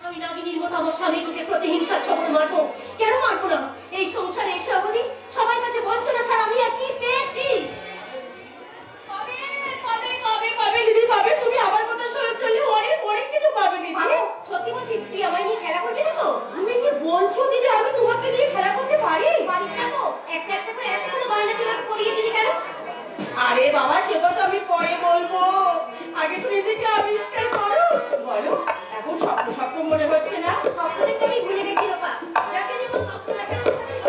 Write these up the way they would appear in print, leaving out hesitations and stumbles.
আমি নাগিনীর মতো আমার স্বামীকে প্রতিহিংসার ছবল মারবো? কেন মারবো না? এই সংসারে এসে অবধি সবার কাছে বঞ্চনা ছাড়া আমি আর কি পেয়েছি? দিদি পাবে, তুমি আমার কথা শুনে চলে অনেক কিছু পাবে দিদি। সত্যি বলছিস? তুই আমায় নিয়ে খেলা করবি না তো? তুমি কি বলছো দিদি? আমি তোমাকে নিয়ে খেলা করতে পারি? পারিস না তো? একটা একটা করে এতগুলো গয়না তুই আমাকে পরিয়ে দিলি কেন? আরে বাবা, সে কথা আমি পরে বলবো, আগে তুমি নিজেকে আবিষ্কার করো। বলো, এখন স্বপ্ন স্বপ্ন মনে হচ্ছে না? স্বপ্ন দেখতে আমি ভুলে গেছি বাবা। যাকে নিয়ে আমার স্বপ্ন দেখার কথা ছিল,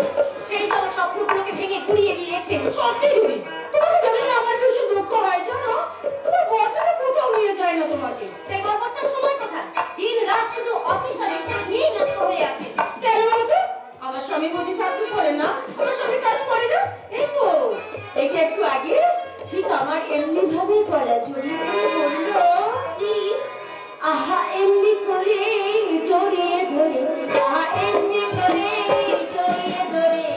সেই তো আমার স্বপ্নগুলোকে ভেঙে গুড়িয়ে দিয়েছে। সত্যি দিদি, তোমাকে জানি না আমার ভীষণ দুঃখ হয় জানো। তোমার বরটাকে কোথাও নিয়ে যায় না তোমাকে। সেই গল্পটার সময় কোথায়? দিন রাত শুধু অফিসারে নিয়েই ব্যস্ত হয়ে আছে। কেন বলতো? আমার স্বামী বুঝি চাকরি করে না? আমার স্বামী কাজ করে না? এই তো এই যে একটু আগে ঠিক আমার এমনি ভাবে গলা জড়িয়ে বললো, কি? আহা এমনি করে জড়িয়ে ধরে, আহা এমনি করে জড়িয়ে ধরে,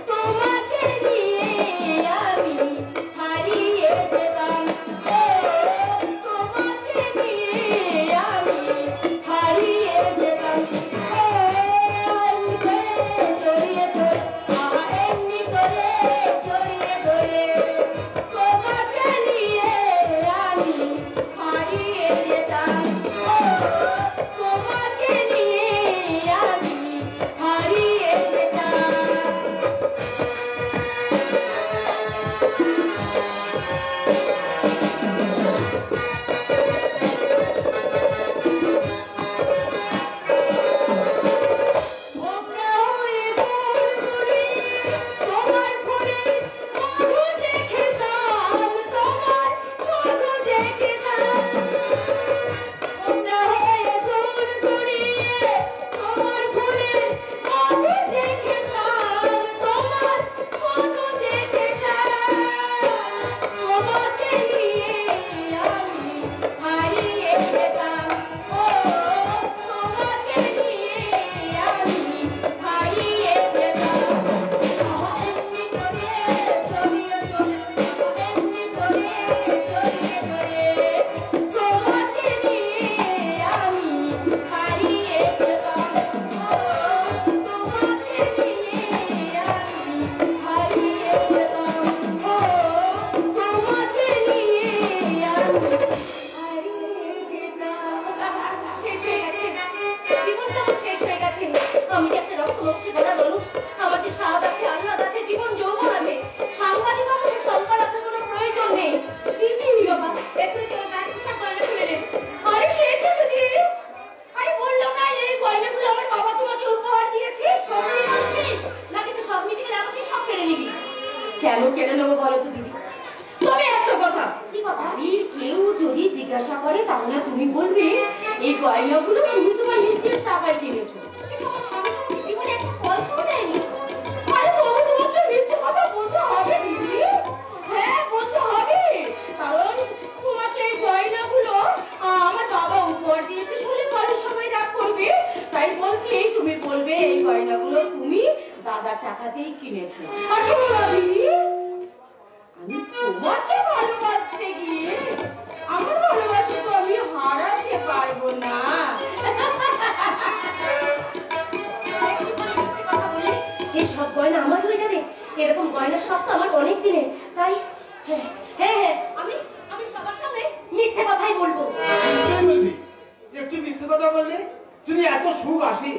তোমাকে নিয়ে আমি হারিয়ে যেতাম, তোমাকে নিয়ে আমি হারিয়ে যেতাম। এমনি করে জড়িয়ে ধরে, আহা এমনি করে জড়িয়ে ধরে, তোমাকে নিয়ে আমি হারিয়ে যেতাম, তোমাকে নিয়ে আমি হারিয়ে যেতাম। ভোগনা হয়ে ঘুরে তোমার ঘুরে মধু দেখেতাম, তোমার মধু দেখেতাম। ভোগনা হয়ে ঘুরে তোমার ঘুরে মধু দেখেতাম, তোমার মধু দেখেতাম। তোমাকে নিয়ে আমি হারিয়ে যেতাম, তোমাকে নিয়ে আমি হারিয়ে যেতাম। এমনি করে জড়িয়ে ধরে, এমনি করে জড়িয়ে ধরে, তোমাকে নিয়ে আমি হারিয়ে যেতাম, তোমাকে নিয়ে আমি হারিয়ে যেতাম, তোমাকে নিয়ে আমি হারিয়ে যেতাম। শেষ হয়ে গেছে, জীবনটা আমার শেষ হয়ে গেছে। আমি যে একটা রক্তবংশী গড়া মানুষ, আমার যে স্বাদ আছে, আহ্লাদ আছে, জীবন যৌবন আছে, সাংবাদিক আমাকে সম্মান রাখার কোনো প্রয়োজন নেই। দিদি বাবা, এক্ষুনি তোর ব্যাগ পোশাক গয়না খুলে নে। আরে সেই তো দিদি, আরে বললাম না এই গয়নাগুলো আমার বাবা তোমাকে উপহার দিয়েছে। সত্যি বলছিস? নাকি তুই সব নিতে গেলে আমাকে সব কেড়ে নিবি? কেন কেড়ে নেবো বলো তো দিদি? তবে একটা কথা, কি কথা? বাড়ির কেউ যদি জিজ্ঞাসা করে তাহলে তুমি বলবে এই গয়নাগুলো তুমি তোমার নিজের টাকায় কিনেছো। কিন্তু আমার স্বামী তো আমাকে জীবনে একটা পয়সাও দেয়নি। আরে তবু তোমাকে মিথ্যে কথা বলতে হবে দিদি। হ্যাঁ, বলতে হবে, কারণ তোমাকে এই গয়নাগুলো আমার বাবা উপহার দিয়েছে শুনে পরের সময় রাগ করবে, তাই বলছি তুমি বলবে এই গয়নাগুলো তুমি দাদার টাকাতেই কিনেছো। আসলে ভাবি, আমি তোমাকে ভালোবাসতে গিয়ে আমার ভালোবাসা তো আমি হারাতে পারবো না। একটু করে মিথ্যে কথা বললে এই সব গয়না আমার হয়ে যাবে? এরকম গয়নার শখ তো আমার অনেক দিনের। তাই হ্যাঁ হ্যাঁ হ্যাঁ, আমি আমি সবার সামনে মিথ্যে কথাই বলবো। নিশ্চয়ই বলবি। একটু মিথ্যে কথা বললে যদি এত সুখ আসে,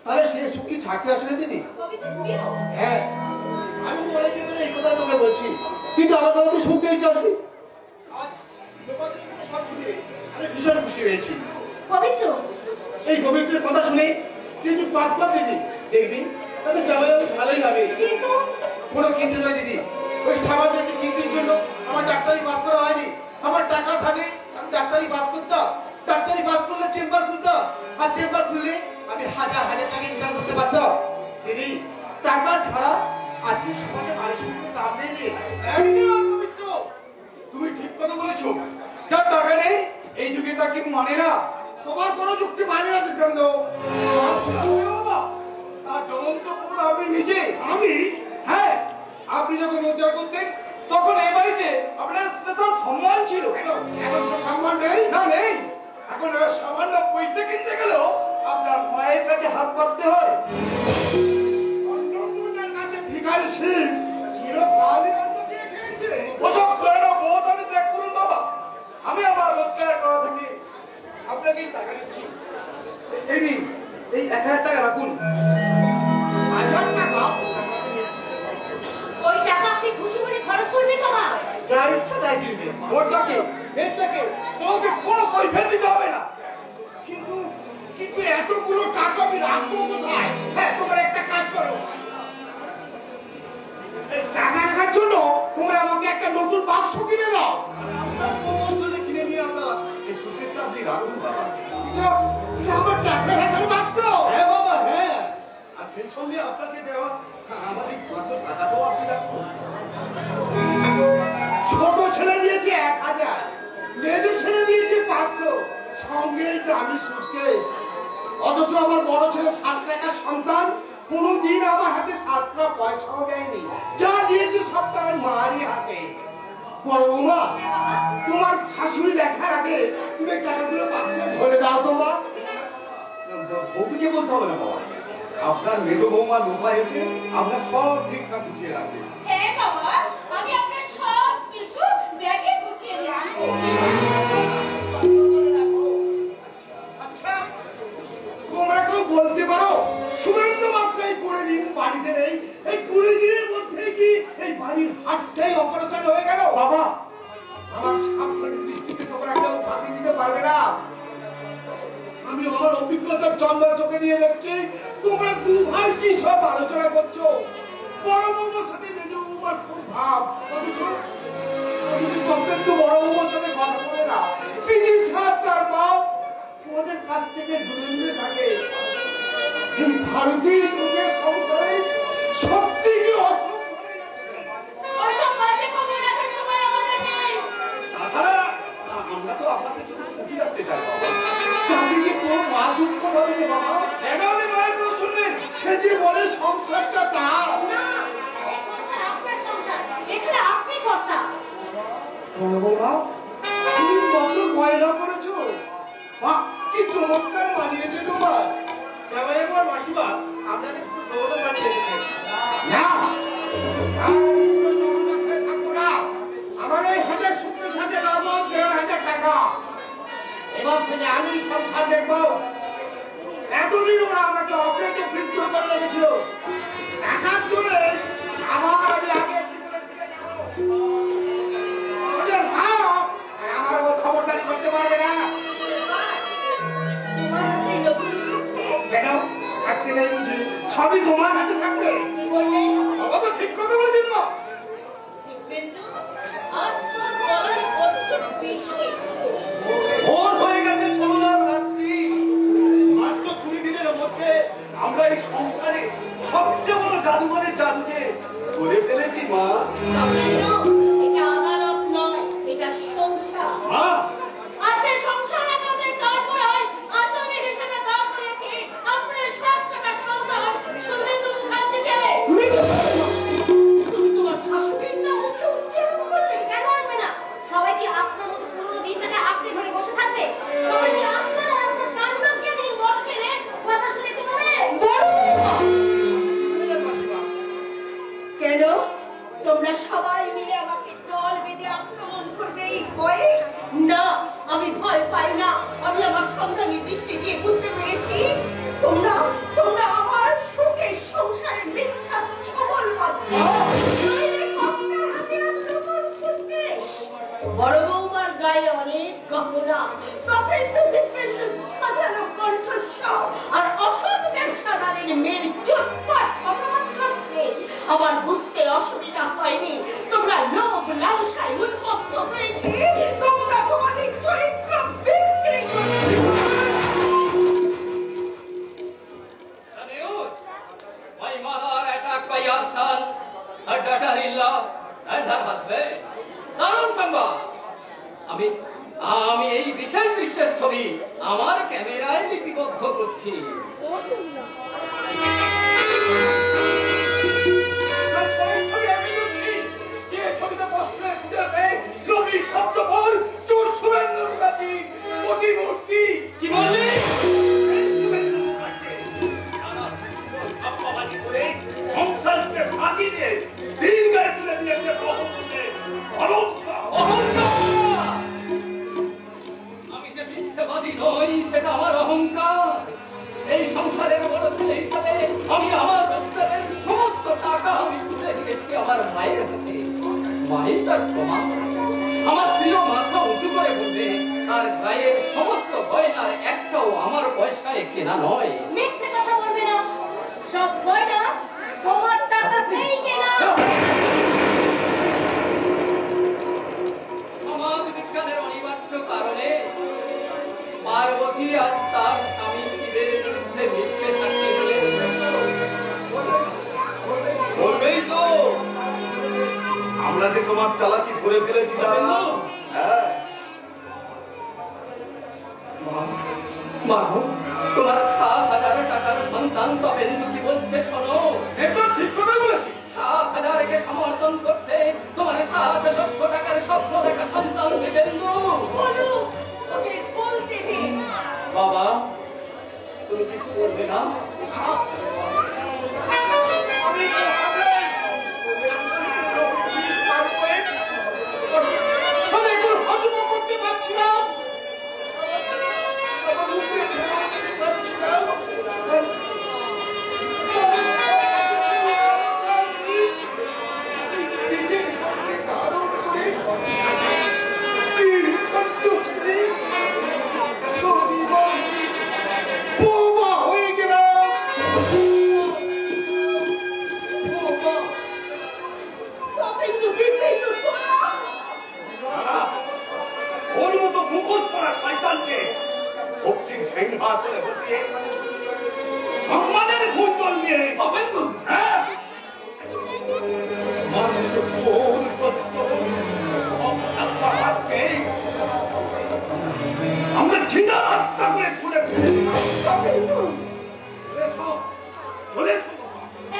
তাহলে সে সুখ কি ছাড়তে আসে না তিনি? পবিত্র তুমিও? হ্যাঁ, আমি তো অনেকদিন ধরে এই কথা তোকে বলছি, কিন্তু আমার কথা তো শুনতে ইচ্ছে আসবে। আজ তোমার থেকে সব শুনে আমি ভীষণ খুশি হয়েছি। পবিত্র, এই পবিত্রের কথা শুনে তুই একটু পাক পাক দিদি, দেখবি তাতে জামাই আমি ভালোই হবে। কিন্তু কোনো কিন্তু নয় দিদি, ওই সামান্য একটু চিন্তির জন্য আমার ডাক্তারি পাস করা হয়নি। আমার টাকা থাকলে আমি ডাক্তারি পাস করতাম, ডাক্তারি পাস করলে চেম্বার খুলতাম, আর চেম্বার খুললে আমি হাজার হাজার টাকা ইনকাম করতে পারতাম। দিদি, টাকা ছাড়া আজকে সমাজে মানুষের কোনো দাম নেই রে। একদম পবিত্র, তুমি ঠিক কথা বলেছো। যার টাকা নেই এই যুগে তার কেউ মানে না। তোমার কোনো যুক্তি মানে না বিক্রমদ। তার জ্বলন্ত পুরো আপনি নিজে। আমি? হ্যাঁ, আপনি যখন রোজগার করতেন তখন এই বাড়িতে আপনার স্পেশাল সম্মান ছিল। এখন সে সম্মান নেই। না নেই, এখন সামান্য পয়সা কিনতে গেলেও ভাবতে হয়? অন্নপূর্ণার কাছে ভিখারি শিব চিরকালই অন্ন চেয়ে খেয়েছে। ওসব প্রেরণা বোধ আমি ত্যাগ করুন বাবা। আমি আমার রোজগার করা থেকে আপনাকেই টাকা দিচ্ছি। এই নিন, এই 1000 টাকা রাখুন। 1000 টাকা? ওই টাকা আপনি খুশি করে খরচ করবেন বাবা। যা ইচ্ছা তাই কিনবে। ওটাকে এটাকে তোমাকে কোনো কৈফিয়ত দিতে হবে না। কিন্তু কিন্তু এতগুলো টাকা আমি রাখবো কোথায়? হ্যাঁ, তোমরা একটা কাজ করো, এই টাকা রাখার জন্য তোমরা আমাকে একটা নতুন বাক্স কিনে দাও। আপনার তোমার জন্য কিনে নিয়ে আসা এই সুকেশটা আপনি রাখুন বাবা। এটা আমার টাকা রাখার বাক্স। হ্যাঁ বাবা, হ্যাঁ। আর সেই সঙ্গে আপনাকে দেওয়া আমাদের 500 টাকাটাও আপনি রাখুন। ছোট ছেলে দিয়েছে 1000, মেজো ছেলে দিয়েছে 500, সঙ্গে এই দামি সুটকেস। অথচ আমার বড় ছেলে 7 টাকার সন্তান কোনোদিন আমার হাতে 7 টাকা পয়সাও দেয়নি। যা দিয়েছে সব তার মারই হাতে। বড় বৌমা, তোমার শাশুড়ি দেখার আগে তুমি টাকাগুলো বাক্সে ভরে দাও তো মা। বৌদিকে বলতে হবে না বাবা। আপনার মেজো বৌমা লোপা এসে আপনার সব ঠিকঠাক গুছিয়ে রাখবে। হ্যাঁ বাবা, আমি আপনার সব কিছু ব্যাগে গুছিয়ে দিচ্ছি। আচ্ছা, তোমরা কেউ বলতে পারো শুভেন্দু মাত্র এই 20 দিন বাড়িতে নেই, এই 20 দিনের মধ্যে কি এই বাড়ির হাটটাই অপারেশন হয়ে গেল? বাবা, আমার সাবধানের দৃষ্টিকে তোমরা কেউ বাকি দিতে পারবে না। আমি আমার অভিজ্ঞতার চন্দ্র চোখে নিয়ে দেখছি তোমরা দু ভাই কি সব আলোচনা করছো। বড় বৌমার সাথে মেজো বৌমার খুব ভাব, অথচ তোমরা তো বড় বৌমার সাথে কথা বলে না। তিনি সাথ তার মা তোমাদের কাছ থেকে দূরে দূরে থাকে। এই ভারতীয় সুখের সংসারে সত্যি কি অসম্ভব হয়ে যাচ্ছে। ওসব বাজে খবর রাখার সময় আমাদের নেই। তাছাড়া আমরা তো আপনাকে শুধু সুখী রাখতে চাই বাবা। তাতে যে কোনো মা দুঃখ পাবে না বাবা। কেন আপনি মায়ের কথা শুনবেন? সে যে বলে সংসারটা তার। না, এই সংসার আপনার সংসার, এখানে আপনি কর্তা। বড় বৌমা, তুমি কত গয়না করেছো, বাহ কি চমৎকার মানিয়েছে তোমার। জামাই আমার মাসিমা আপনাকে শুধু দৌড়ে বানিয়ে রেখেছে। না, আর দুটো জমানো খেয়ে থাকবো না। আমার এই হাজার সুখের সাথে নগদ 1500 টাকা। এবার থেকে আমি সংসার দেখবো। এতদিন ওরা আমাকে অকেজে বৃদ্ধ করে রেখেছিল। টাকার জোরে আবার আমি আগে জীবনে ফিরে যাবো। ওদের ভাব আর আমার উপর খবরদারি করতে পারবে না। তোমার হাতে নতুন সুটকেস। কেন থাকতে নেই বুঝি? সবই তোমার হাতে থাকবে। কি বললেন? বাবা তো ঠিক কথা বলেছেন মা। কিন্তু আজ তোর গলায় কত বেশি ইচ্ছে। ভোর হয়ে গেছে, সোমনাথ রাত্রি। মাত্র 20 দিনের মধ্যে আমরা এই সংসারে সবচেয়ে বড় জাদুঘরের জাদুকে ধরে ফেলেছি মা। এটা আদালত নয়, এটা সংসার। মা, আর সে সংসারে আমাদের কাঠগড়ায় আসামি হিসেবে দাঁড় করিয়েছি আপনার 7 টাকার সন্তান শুভেন্দু মুখার্জিকে। তুমি তোমার শাশুড়ির নাম উচ্চারণ করলে কেন আনবে না? সবাই কি আপনার মতো পুরোনো দিনটাকে আঁকড়ে ধরে বসে থাকবে? সবাই কি আপনার আর আপনার কান্নাকে নিয়ে বড় ছেলে কথা শুনে চলবে? কেন তোমরা সবাই মিলে আমাকে দল বেঁধে আক্রমণ করবে এই ভয়ে? না, আমি ভয় পাই না। আমি আমার সন্তানের দৃষ্টি দিয়ে বুঝতে পেরেছি তোমরা তোমরা আমার সুখের সংসারে মিথ্যা ছবল মাত্র। বড় বৌমার গায়ে অনেক গহনা, কপের টুপি পেন্টু সাজানো কণ্ঠস্বর আর অসৎ ব্যবসাদারের মেয়ের চটপট অপমান করছে। আমার বুঝতে অসুবিধা হয়নি তোমরা লোভ লালসায় উন্মত্ত হয়েছে। তোমরা তোমাদের চরিত্র বিক্রি করছো। My mother attacked by your son, her daughter-in-law, and her husband. দারুণ সংবাদ। আমি এই বিশেষ দৃশ্যের ছবি আমার ক্যামেরায় লিপিবদ্ধ করছি। ছবি আমি করছি, যে ছবিতে বসলে খুঁজে পেয়ে রবি শব্দপর চোর শুভেন্দু মুখার্জি প্রতিমূর্তি। কি বললি? এই শুভেন্দু মুখার্জি, যারা সেটা আমার অহংকার। এই সংসারের বড় ছেলে হিসাবে আমি আমার রোজগারের সমস্ত টাকা আমি তুলে দিয়েছি আমার মায়ের হাতে। মাই তার প্রমাণ। আমার প্রিয় মাথা উঁচু করে বলবে তার গায়ের সমস্ত গয়নার একটাও আমার পয়সায় কেনা নয়। মিথ্যে কথা বলবে না, সব গয়না তোমার টাকাতেই কেনা। সমাজ বিজ্ঞানের অনিবার্য কারণে পার্বতী আজ তার স্বামী শিবের বিরুদ্ধে মিথ্যে সাক্ষী দিলেন। বলবেই তো, আমরা যে তোমার চালাকি ধরে ফেলেছিলাম। হ্যাঁ, মা, তোমার 7,000 টাকার সন্তান তপেন্দু কি বলছে শোনো। একদম ঠিক কথা বলেছি। 7,000-কে সমর্থন করছে তোমার 7 লক্ষ টাকার স্বপ্ন দেখা সন্তান দেবেন্দু। বলো, ওকে বলতে দে। বাবা, তুমি কিছু বলবে না? আমি এগুলো হজম করতে পারছি না। আমার মুখে বলতে পারছি না। নিজের হাতে ধারণ করে দীর্ঘ স্ত্রী বোমা হয়ে গেলাম। বোমা। তপেন্দু বিপেন্দু তোরা ওর মতো মুখোশ পড়া শয়তানকে ভক্তির সিংহাসনে বসিয়ে সম্মানের ভূতল দিয়ে তপেন্দু। হ্যাঁ, আমরা ঘৃণা রাস্তা করে ছুড়ে ফেলে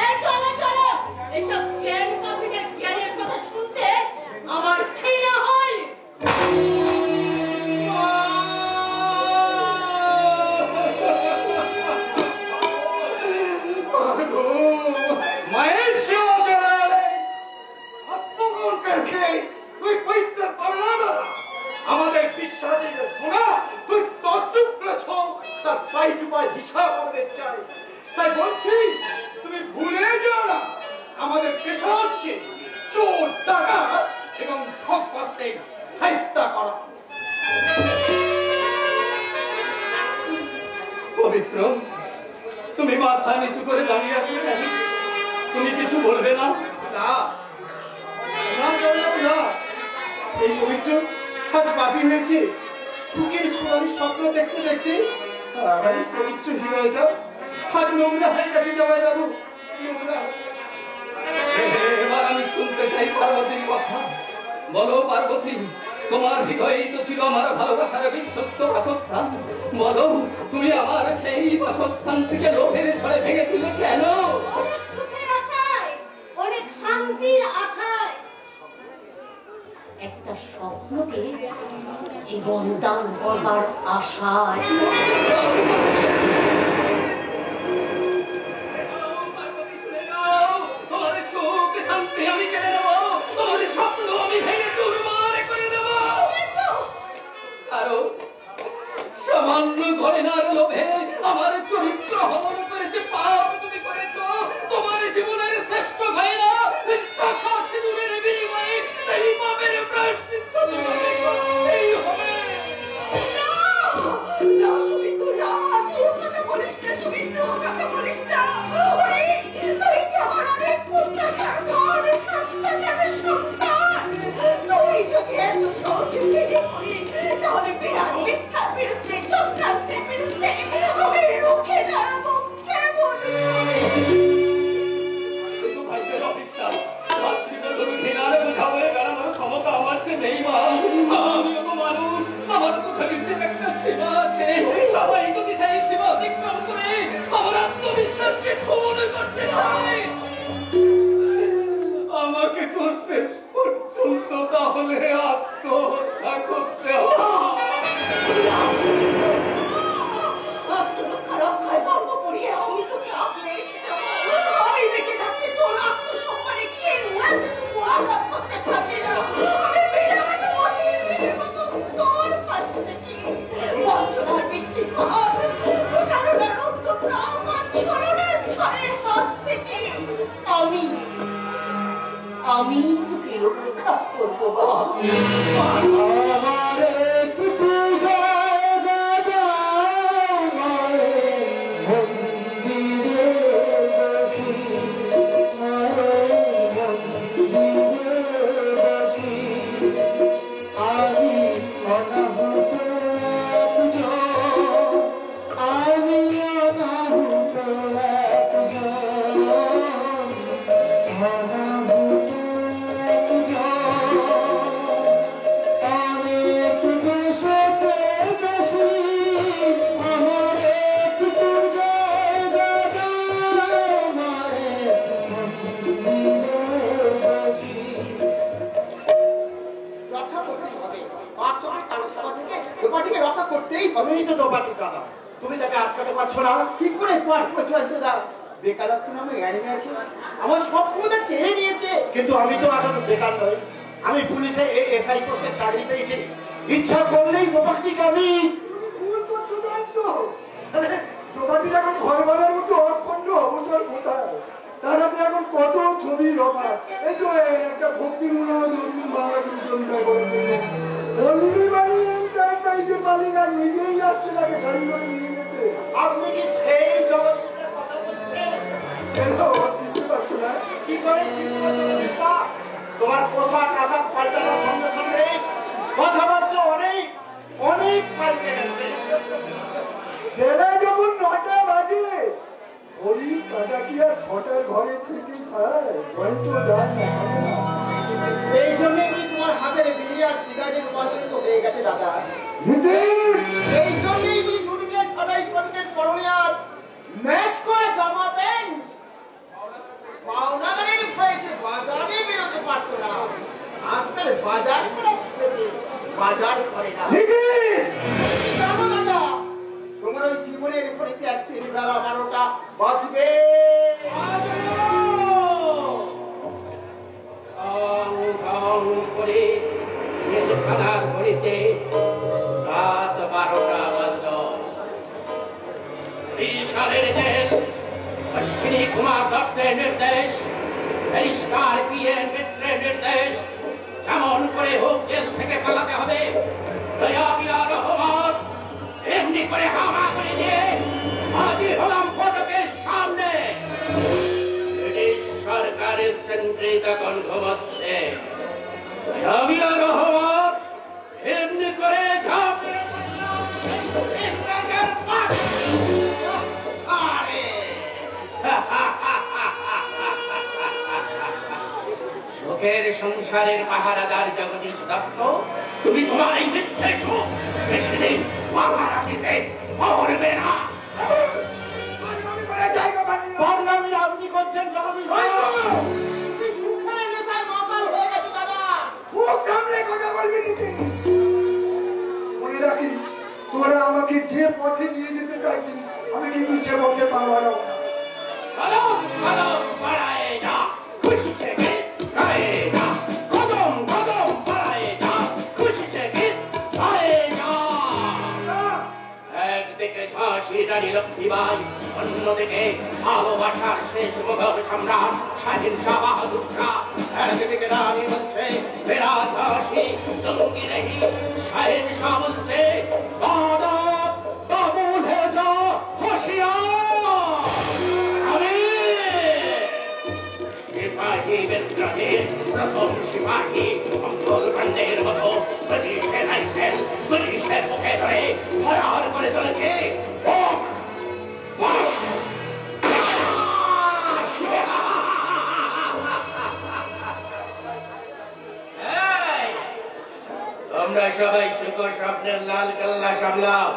এই চলো চলো, এইসব জ্ঞান কবিদের জ্ঞানের কথা শুনতে আমার ঘৃণা হয়। মায়ের সেবা জানালে আত্মকল্পের খেয়ে তুই পৈত্রের পারনা আমাদের বিশ্বাসের শোনা তুই তর্জুক করেছ তার পাই টু পাই হিসাব আমাদের চাই। তাই বলছি তুমি ভুলে যাও না আমাদের পেশা হচ্ছে চোর ডাকাত এবং ঠকবাজদের শায়েস্তা করা। পবিত্র, তুমি মাথা নিচু করে দাঁড়িয়ে আছো কেন? তুমি কিছু বলবে না? না না বললাম না। এই পবিত্র আজ পাপি হয়েছে। সুখের সোনালি স্বপ্ন দেখতে দেখতে আর এই পবিত্র হৃদয়টা আজ নোংরা হয়ে গেছে। জামাই বাবু, নোংরা। এবার আমি শুনতে চাই পার্বতীর কথা। বলো পার্বতী, তোমার হৃদয়েই তো ছিল আমার ভালোবাসার বিশ্বস্ত বাসস্থান। বলো, তুমি আমার সেই বাসস্থান থেকে লোভের ছড়ে ভেঙে দিলে কেন? অনেক সুখের আশায়, অনেক শান্তির আশায়, একটা স্বপ্নকে জীবন দান করবার আশায়। পার্বতী, শুনে যাও, তোমার সুখ শান্তি আমি কেড়ে নেবো, তোমার স্বপ্ন আমি ভেঙে চুরমার করে দেবো। কারণ সামান্য গয়নার লোভে আমার চরিত্র হরণ করেছে পাপ তুমি করেছো। তোমার জীবনের শ্রেষ্ঠ গয়না শাখা সিঁদুরের বিনিময়ে সেই পাপের প্রায়শ্চিত্ত তোমাকে করতেই হবে। না সুমিত্র, না, তুই ও কথা বলিস না সুমিত্র, ও কথা বলিস না। ওরে, তুই কি আমার অনেক প্রত্যাশার ঘর, সন্তানের সন্তান। তুই যদি এত সহজে ভেঙে পড়িস, তাহলে বিরাট মিথ্যার বিরুদ্ধে, চক্রান্তের বিরুদ্ধে আমি রুখে দাঁড়াবো কেমন? প্রতারণার উদ্যোক্তা মাতৃকরণের ছলের হাত থেকে আমি তোকে রক্ষা করবো বাবা। রক্ষা করতেই হবে। পাঁচ চোখের কালো সভা থেকে দোপাটিকে রক্ষা করতেই হবে। আমিই তো দোপাটি দাদা, তুমি তাকে আটকাতে পারছো না। কি করে পারবো চন্দ্রদা? বেকারত্ব নামে এড়িয়ে আছে, আমার সব ক্ষমতা টেনে নিয়েছে। কিন্তু আমি তো এখন বেকার নই, আমি পুলিশে এসআই পোস্টে চাকরি পেয়েছি। ইচ্ছা করলেই দোপাটিকে আমি ভুল করছো জানতো? দোকানির এখন ঘর বানার মতো অখণ্ড অবসর কোথায়? তার হাতে এখন কত ছবির অফার। এই তো একটা ভক্তিমূলক নতুন বাংলা ছবিটা করে দিল। হলদিবাড়ি এন্টারপ্রাইজের মালিক আর নিজেই যাচ্ছে তাকে গাড়ি করে নিয়ে যেতে। আপনি কি সেই জগতের কথা বলছেন? কেন বুঝতে পারছো না? কি করে চিন্তা করতে তা? তোমার পোশাক আশাক পাল্টানোর সঙ্গে সঙ্গে কথাবার্তা অনেক অনেক পাল্টে গেছে। বেলা যখন 9টা বাজে, ওই কাটা কি আর 6টার ঘরে থেকে খায়? হয়তো যায় না। সেই জন্যই বুঝি তোমার হাতের বিড়ি আর সিগারেটের রূপান্তরিত হয়ে গেছে দাদা। নীতিশ! এই জন্যই বুঝি দুটিকে ছটাই শ্রমিকের স্মরণে আজ ম্যাচ করে জামা প্যান্ট পাওনাদারের হয়েছে, বাজারে বেরোতে পারতো না। আজকাল বাজার করে খেতে, বাজার করে না। নীতিশ! জানো দাদা, তোমার ওই জীবনের ঘড়িতে এক 3 বেলা 12টা বাজবে। করে জেলখানার ঘড়িতে রাত 12টা বাজল। 20 সালের জেল, অশ্বিনী কুমার দত্তের নির্দেশ, ব্যারিস্টার পিএন মিত্রের নির্দেশ, কেমন করে হোক জেল থেকে পালাতে হবে। দয়াবিয়া রহমত এমনি করে হামাগুড়ি দিয়ে হাজির হলাম ফটকের সামনে। ব্রিটিশ সরকারের সেন্ট্রি তখন ঘুমাচ্ছে। দয়াবিয়া রহমত এমনি করে ঝাঁপিয়ে পড়লাম ইংরেজের পাশে। আরে সুখের সংসারের পাহারাদার জগদীশ দত্ত, তুমি তোমার এই মিথ্যে সুখ বেশিদিন পাহারা দিতে পারবে না। জায়গা পাননি না। বদনামি আপনি করছেন জগদীশ বাবু। তুমি সুখের নেশায় মাতাল হয়ে গেছো দাদা। মুখ সামনে কথা বলবি নীতিশ। মনে রাখিস, তোরা আমাকে যে পথে নিয়ে যেতে চাইছিস, আমি কিন্তু সে পথে পা বাড়াবো না। কদম কদম বাড়ায়ে যা, খুশি থেকে গায়ে যা। কদম কদম বাড়ায়ে যা, খুশি থেকে গায়ে যা। একদিকে ঝাঁসি রানী লক্ষ্মীবাই, অন্যদিকে ভালোবাসার শেষ মুঘল সম্রাট শাহিন শাহ বাহাদুর শাহ। একদিকে রানী বলছে মেরা ঝাঁসি লুঙ্গি নেহি, শাহিন শাহ বলছে দাদা কাবুল হে যা হোশিয়ার। আমি সিপাহী বিদ্রোহের প্রথম সিপাহী মঙ্গল কাণ্ডের মতো ব্রিটিশের রাইফেল ব্রিটিশের মুখে ধরে ফরার করে চলেছে। এই, তোমরা সবাই সুখ স্বপ্নের লাল কাল্লা সামলাও।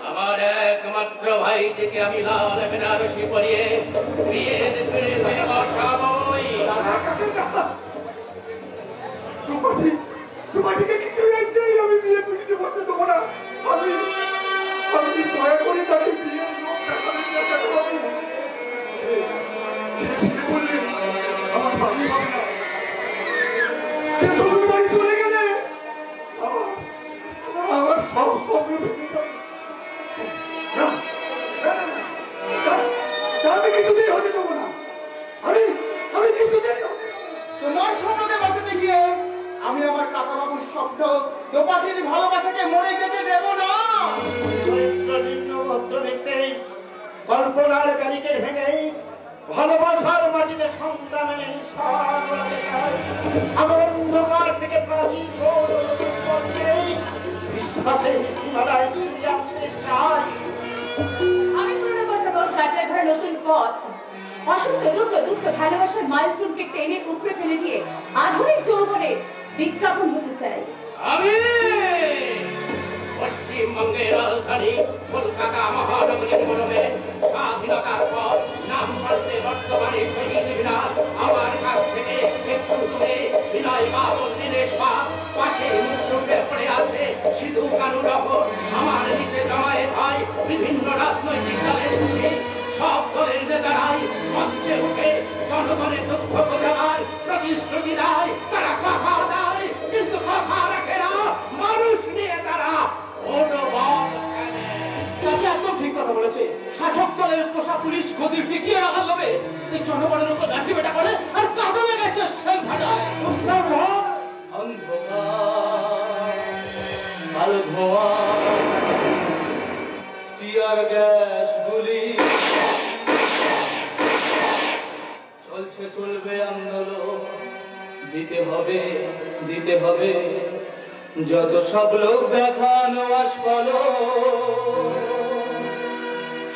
আমার একমাত্র ভাই থেকে আমি লাল বেনারসি পরিয়ে বিয়ের করে হয়ে বসাবই। তোমাকে কিন্তু একটাই আমি বিয়ে পিড়িতে বসতে দেবো না। আমি দয়া করে তাকে বিয়ের লোক দেখানোর চেষ্টা করবো। সে বিয়ে করলে আমার ভাবি হবে না। সে শ্বশুর বাড়ি চলে গেলে আমার সব স্বপ্ন ভেঙে যাবে। কিছুতেই হতে দেবো না। আমি আমি কিছুতেই হতে দেবো না। তোমার স্বপ্নকে বাঁচাতে গিয়ে আমি আমার কাকাবাবুর স্বপ্ন দোপাখির ভালোবাসাকে মরে যেতে দেব না। চরিত্রহীন ভদ্র ব্যক্তি কল্পনার ব্যারিকেড ভেঙে ভালোবাসার মাটিতে সংগ্রামের নিঃশ্বাস ওড়াতে চাই। আমার অন্ধকার থেকে প্রাচীন বিশ্বাসের সীমানায় ফিরিয়ে আনতে চাই। আমি পূর্ণবাসা কাটার ঘরে নতুন পথ অসুস্থ রুগ্ন দুস্থ ভালোবাসার মাইলস্টোনকে টেনে উপরে ফেলে দিয়ে আধুনিক যৌবনে বিজ্ঞাপন হতে চাই। আমি পশ্চিমবঙ্গের রাজধানী কলকাতা মহানগরীর মরমে স্বাধীনতার পর নাম পাল্টে বর্তমানে শহীদরা আমার কাছ থেকে একটু দূরে বিনয় বাবুর দিনের পাশে মুখে পড়ে আছে সিধু কানু নগর। আমার নিচে জমায়েত হয় বিভিন্ন রাজনৈতিক দলের মুখে সব দলের নেতারাই মঞ্চে উঠে জনগণের দুঃখ বোঝাবার প্রতিশ্রুতি দেয়। তারা কথা দেয় কিন্তু কথা রাখে না। মানুষ নিয়ে তারা একদম ঠিক কথা বলেছে। শাসক দলের পোষা পুলিশ গদির টিকিয়ে রাখার লোভে এই জনগণের উপর লাঠি বেটা করে আর কাঁদমে গেছে সেই ভাটায়। অন্ধকার কালো ধোঁয়া টিয়ার গ্যাস গুলি চলছে চলবে আন্দোলন। দিতে হবে যত সব লোক দেখানো আসফলো।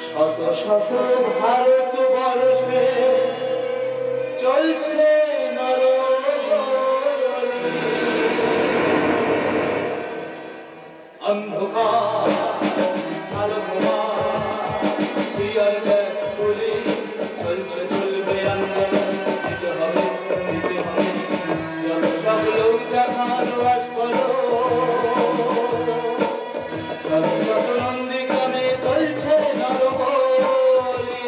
শত শত ভারত বর্ষে চলছে নরবলি। অন্ধকার কালো ধোঁয়া টিয়ার গ্যাস গুলি চলছে চলবে আন্দোলন। দিতে হবে যত সব লোক দেখানো আসফলো। শত শত নন্দীগ্রামে চলছে নরবলি।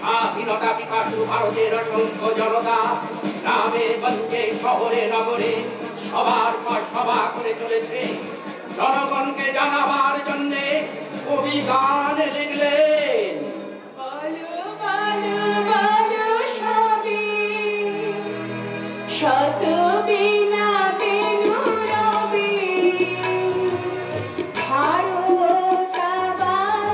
স্বাধীনতা পিপাসু ভারতের অসংখ্য জনতা গ্রামে গঞ্জে শহরে নগরে সবার পর সভা করে চলেছে। জনগণকে জানাবার জন্যে কবি গান লিখলেন। শত বিনা বেনু রবি ভারত আবার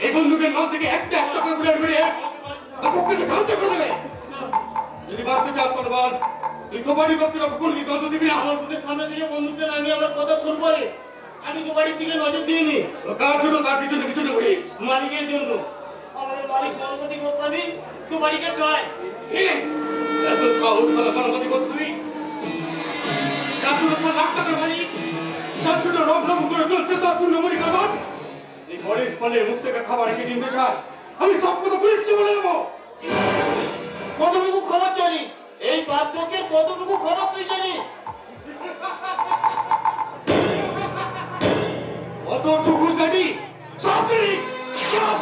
এই বন্দুকের মাল থেকে একটা একটা করে বুলেট বেরিয়ে আর পক্ষে সাহায্য করে দেবে। যদি বাঁচতে চাস তলবার তুই দুবারি কর্তৃপক্ষ কোন নজর দিবি না। আমার বুকের সামনে থেকে বন্দুকটা নামিয়ে আমার কথা শুরু করে আমি দুবারির দিকে নজর দিইনি। কার জন্য তার পিছনে পিছনে ঘুরিস? মালিকের জন্য। আমাদের মালিক গণপতি গোস্বামী দুবারিকে চায়। এত সাহস হলো গণপতি গোস্বামী? চারশো লাখ টাকার মালিক, চারশোটা রকম করে চলছে তার পূর্ণমণি কারবার। এই বড়ির ফলে মুখ থেকে খাবার এসে দিতে চায়, আমি সব কথা পুলিশকে বলে দেবো। কতটুকু খবর জানি এই বাচ্চাকে, কতটুকু খবর তুই জানি? কতটুকু জানি সব জানি, সব।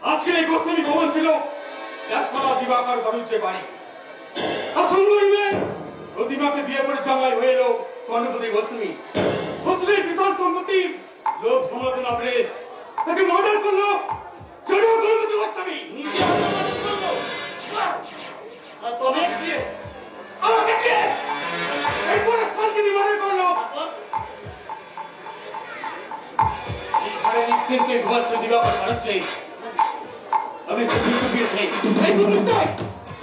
আজকের এই গোস্বামী ভবন ছিল একসালা দিবাকর বাণিজ্যের বাড়ি। আর সুন্দরীমে প্রতিমাকে বিয়ে করে জামাই হয়ে এলো গণপতি গোস্বামী। শ্বশুরের বিশাল সম্পত্তি লোক সামলাতে না পেরে তাকে মার্ডার করলো জড়িয়ে গণপতি গোস্বামী। নিজে আমাকে করলো। আর তবে আমাকে দিয়ে এই পরস্পরকে দিয়ে মার্ডার করলো। এই ঘরে নিশ্চিন্তে ঘুমাচ্ছে দিবাকর বাণিজ্যে। আমি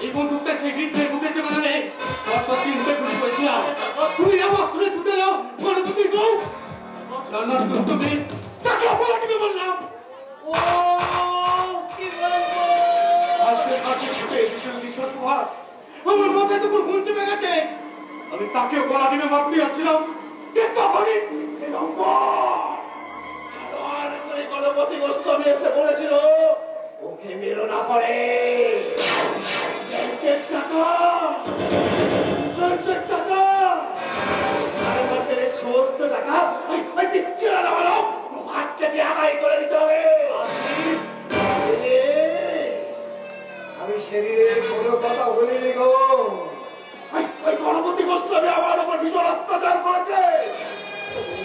এই বন্ধুটা সেই বৃদ্ধের মুখে চেপে ধরে চিন্তা করে বলছিলাম তুমি আমার শুনে ছুটে যাও গণপতির বউ। রান্নার তুমি তাকে অপরাধীকে বললাম। ও কি বলবো? আজকে কাছে ছুটে এসেছিল বিশ্বর প্রভাত। আমার মাথায় তখন ঘুম চেপে গেছে। আমি তাকে অপরাধীকে মারতে যাচ্ছিলাম কিন্তু তখনই এই গণপতি গোস্বামী এসে বলেছিল ওকে মেরো না পড়ে ব্যাংকের টাকা, সঞ্চয়ের টাকা, আর আমাদের সমস্ত টাকা ওই পিচ্ছিরা নামালো হাত কেটে আদায় করে নিতে হবে। আমি সেদিনের কোনো কথা বলিনি গো। ওই গণপতি গোস্বামী আমার উপর ভীষণ অত্যাচার করেছে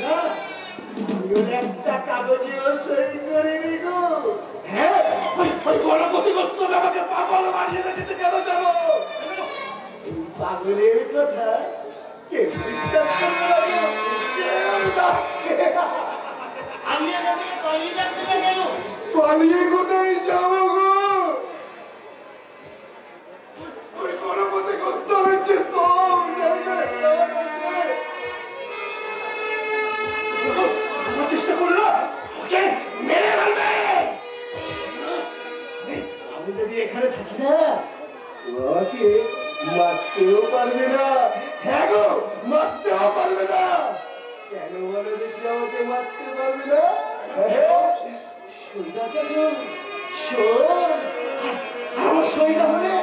না, একটা কাগজেও সই করিনি গো। হ্যাঁ, ওই গণপতি গোস্বামী আমাকে পাগল বানিয়ে রেখেছে। কেন জানো? পাগলের কথা কেউ বিশ্বাস করবে না। আমি এখানে পালিয়ে যাচ্ছি না কেন? পালিয়ে কোথায় যাবো গো? ওই গণপতি গোস্বামীর যে সব জায়গায় কাজ আছে। চেষ্টা করলো ওকে মেরে ফেলবে। আমি যদি এখানে থাকি না তোমাকে মারতেও পারবে না। হ্যাঁ গো, মারতেও পারবে না। কেন বলে দেখি আমাকে মারতে পারবে না? সইটা কেন? শোন, আমার সইটা হলে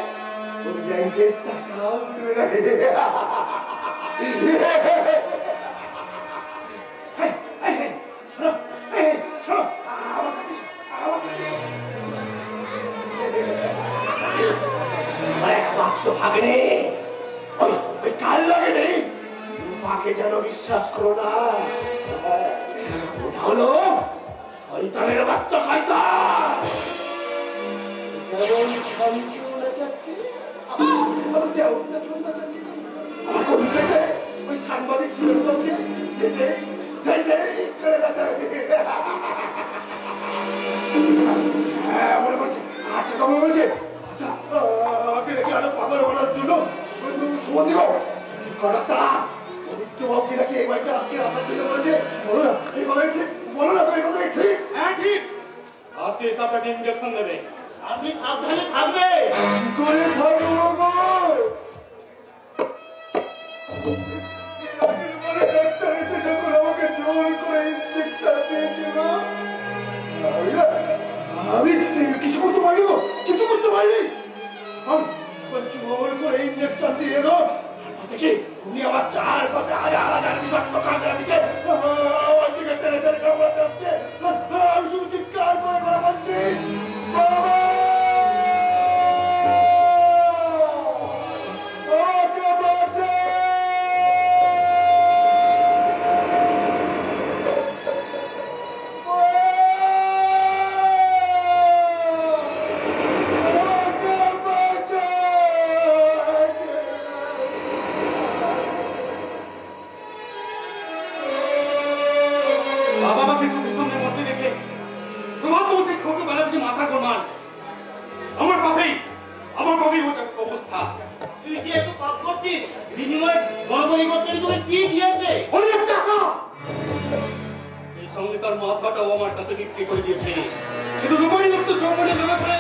ওই ব্যাংকের টাকা উঠবে না। ভাগনে ওই কাল লাগে নেই, তাকে যেন বিশ্বাস করো না। ওটা হলো শয়তানের বাচ্চা শয়তান। যেমন সন্তুলে যাচ্ছে ওই সাংবাদিক সুরেন্দ্রকে হ্যাঁ মনে করছে আচ্ছা কবে বলছে আমাকে রেখে আরো পাগল বানার জন্য সময় দিব কটাকটা অদিত্য বাবুকে নাকি এই বাড়িতে আজকে আসার জন্য বলেছে। বলো না এই কথাই ঠিক, বলো না তো এই কথাই ঠিক। হ্যাঁ ঠিক, আজকে আপনাকে ইঞ্জেকশন দেবে। আপনি সাবধানে থাকবে। কি করে থাকবো গো? ডাক্তার এসে যখন আমাকে জোর করে ইঞ্জেকশন দিয়েছিল আমি কিছু করতে পারি, কিছু করতে পারিনি। জোর করে ইঞ্জেকশন দিয়ে এলো দেখি তুমি আমার চারপাশে হাজার হাজার বিষাক্ত কাঁচা দিচ্ছে আমার দিকে টেনে টেনে কামড়াতে আসছে। আমি শুধু চিৎকার করে করে বলছি বাবা দেখে মাথা গোলমাল। আমার বাপেই ওটা অবস্থা। তুই যে এত পাপ করছিস, বিনিময়ে গণপরিবর্তন তোকে কি দিয়েছে? অনেক টাকা। সেই সঙ্গে তার মাথাটাও আমার কাছে বিক্রি করে দিয়েছে। কিন্তু রূপালী দত্ত যৌবনে জমে পড়ে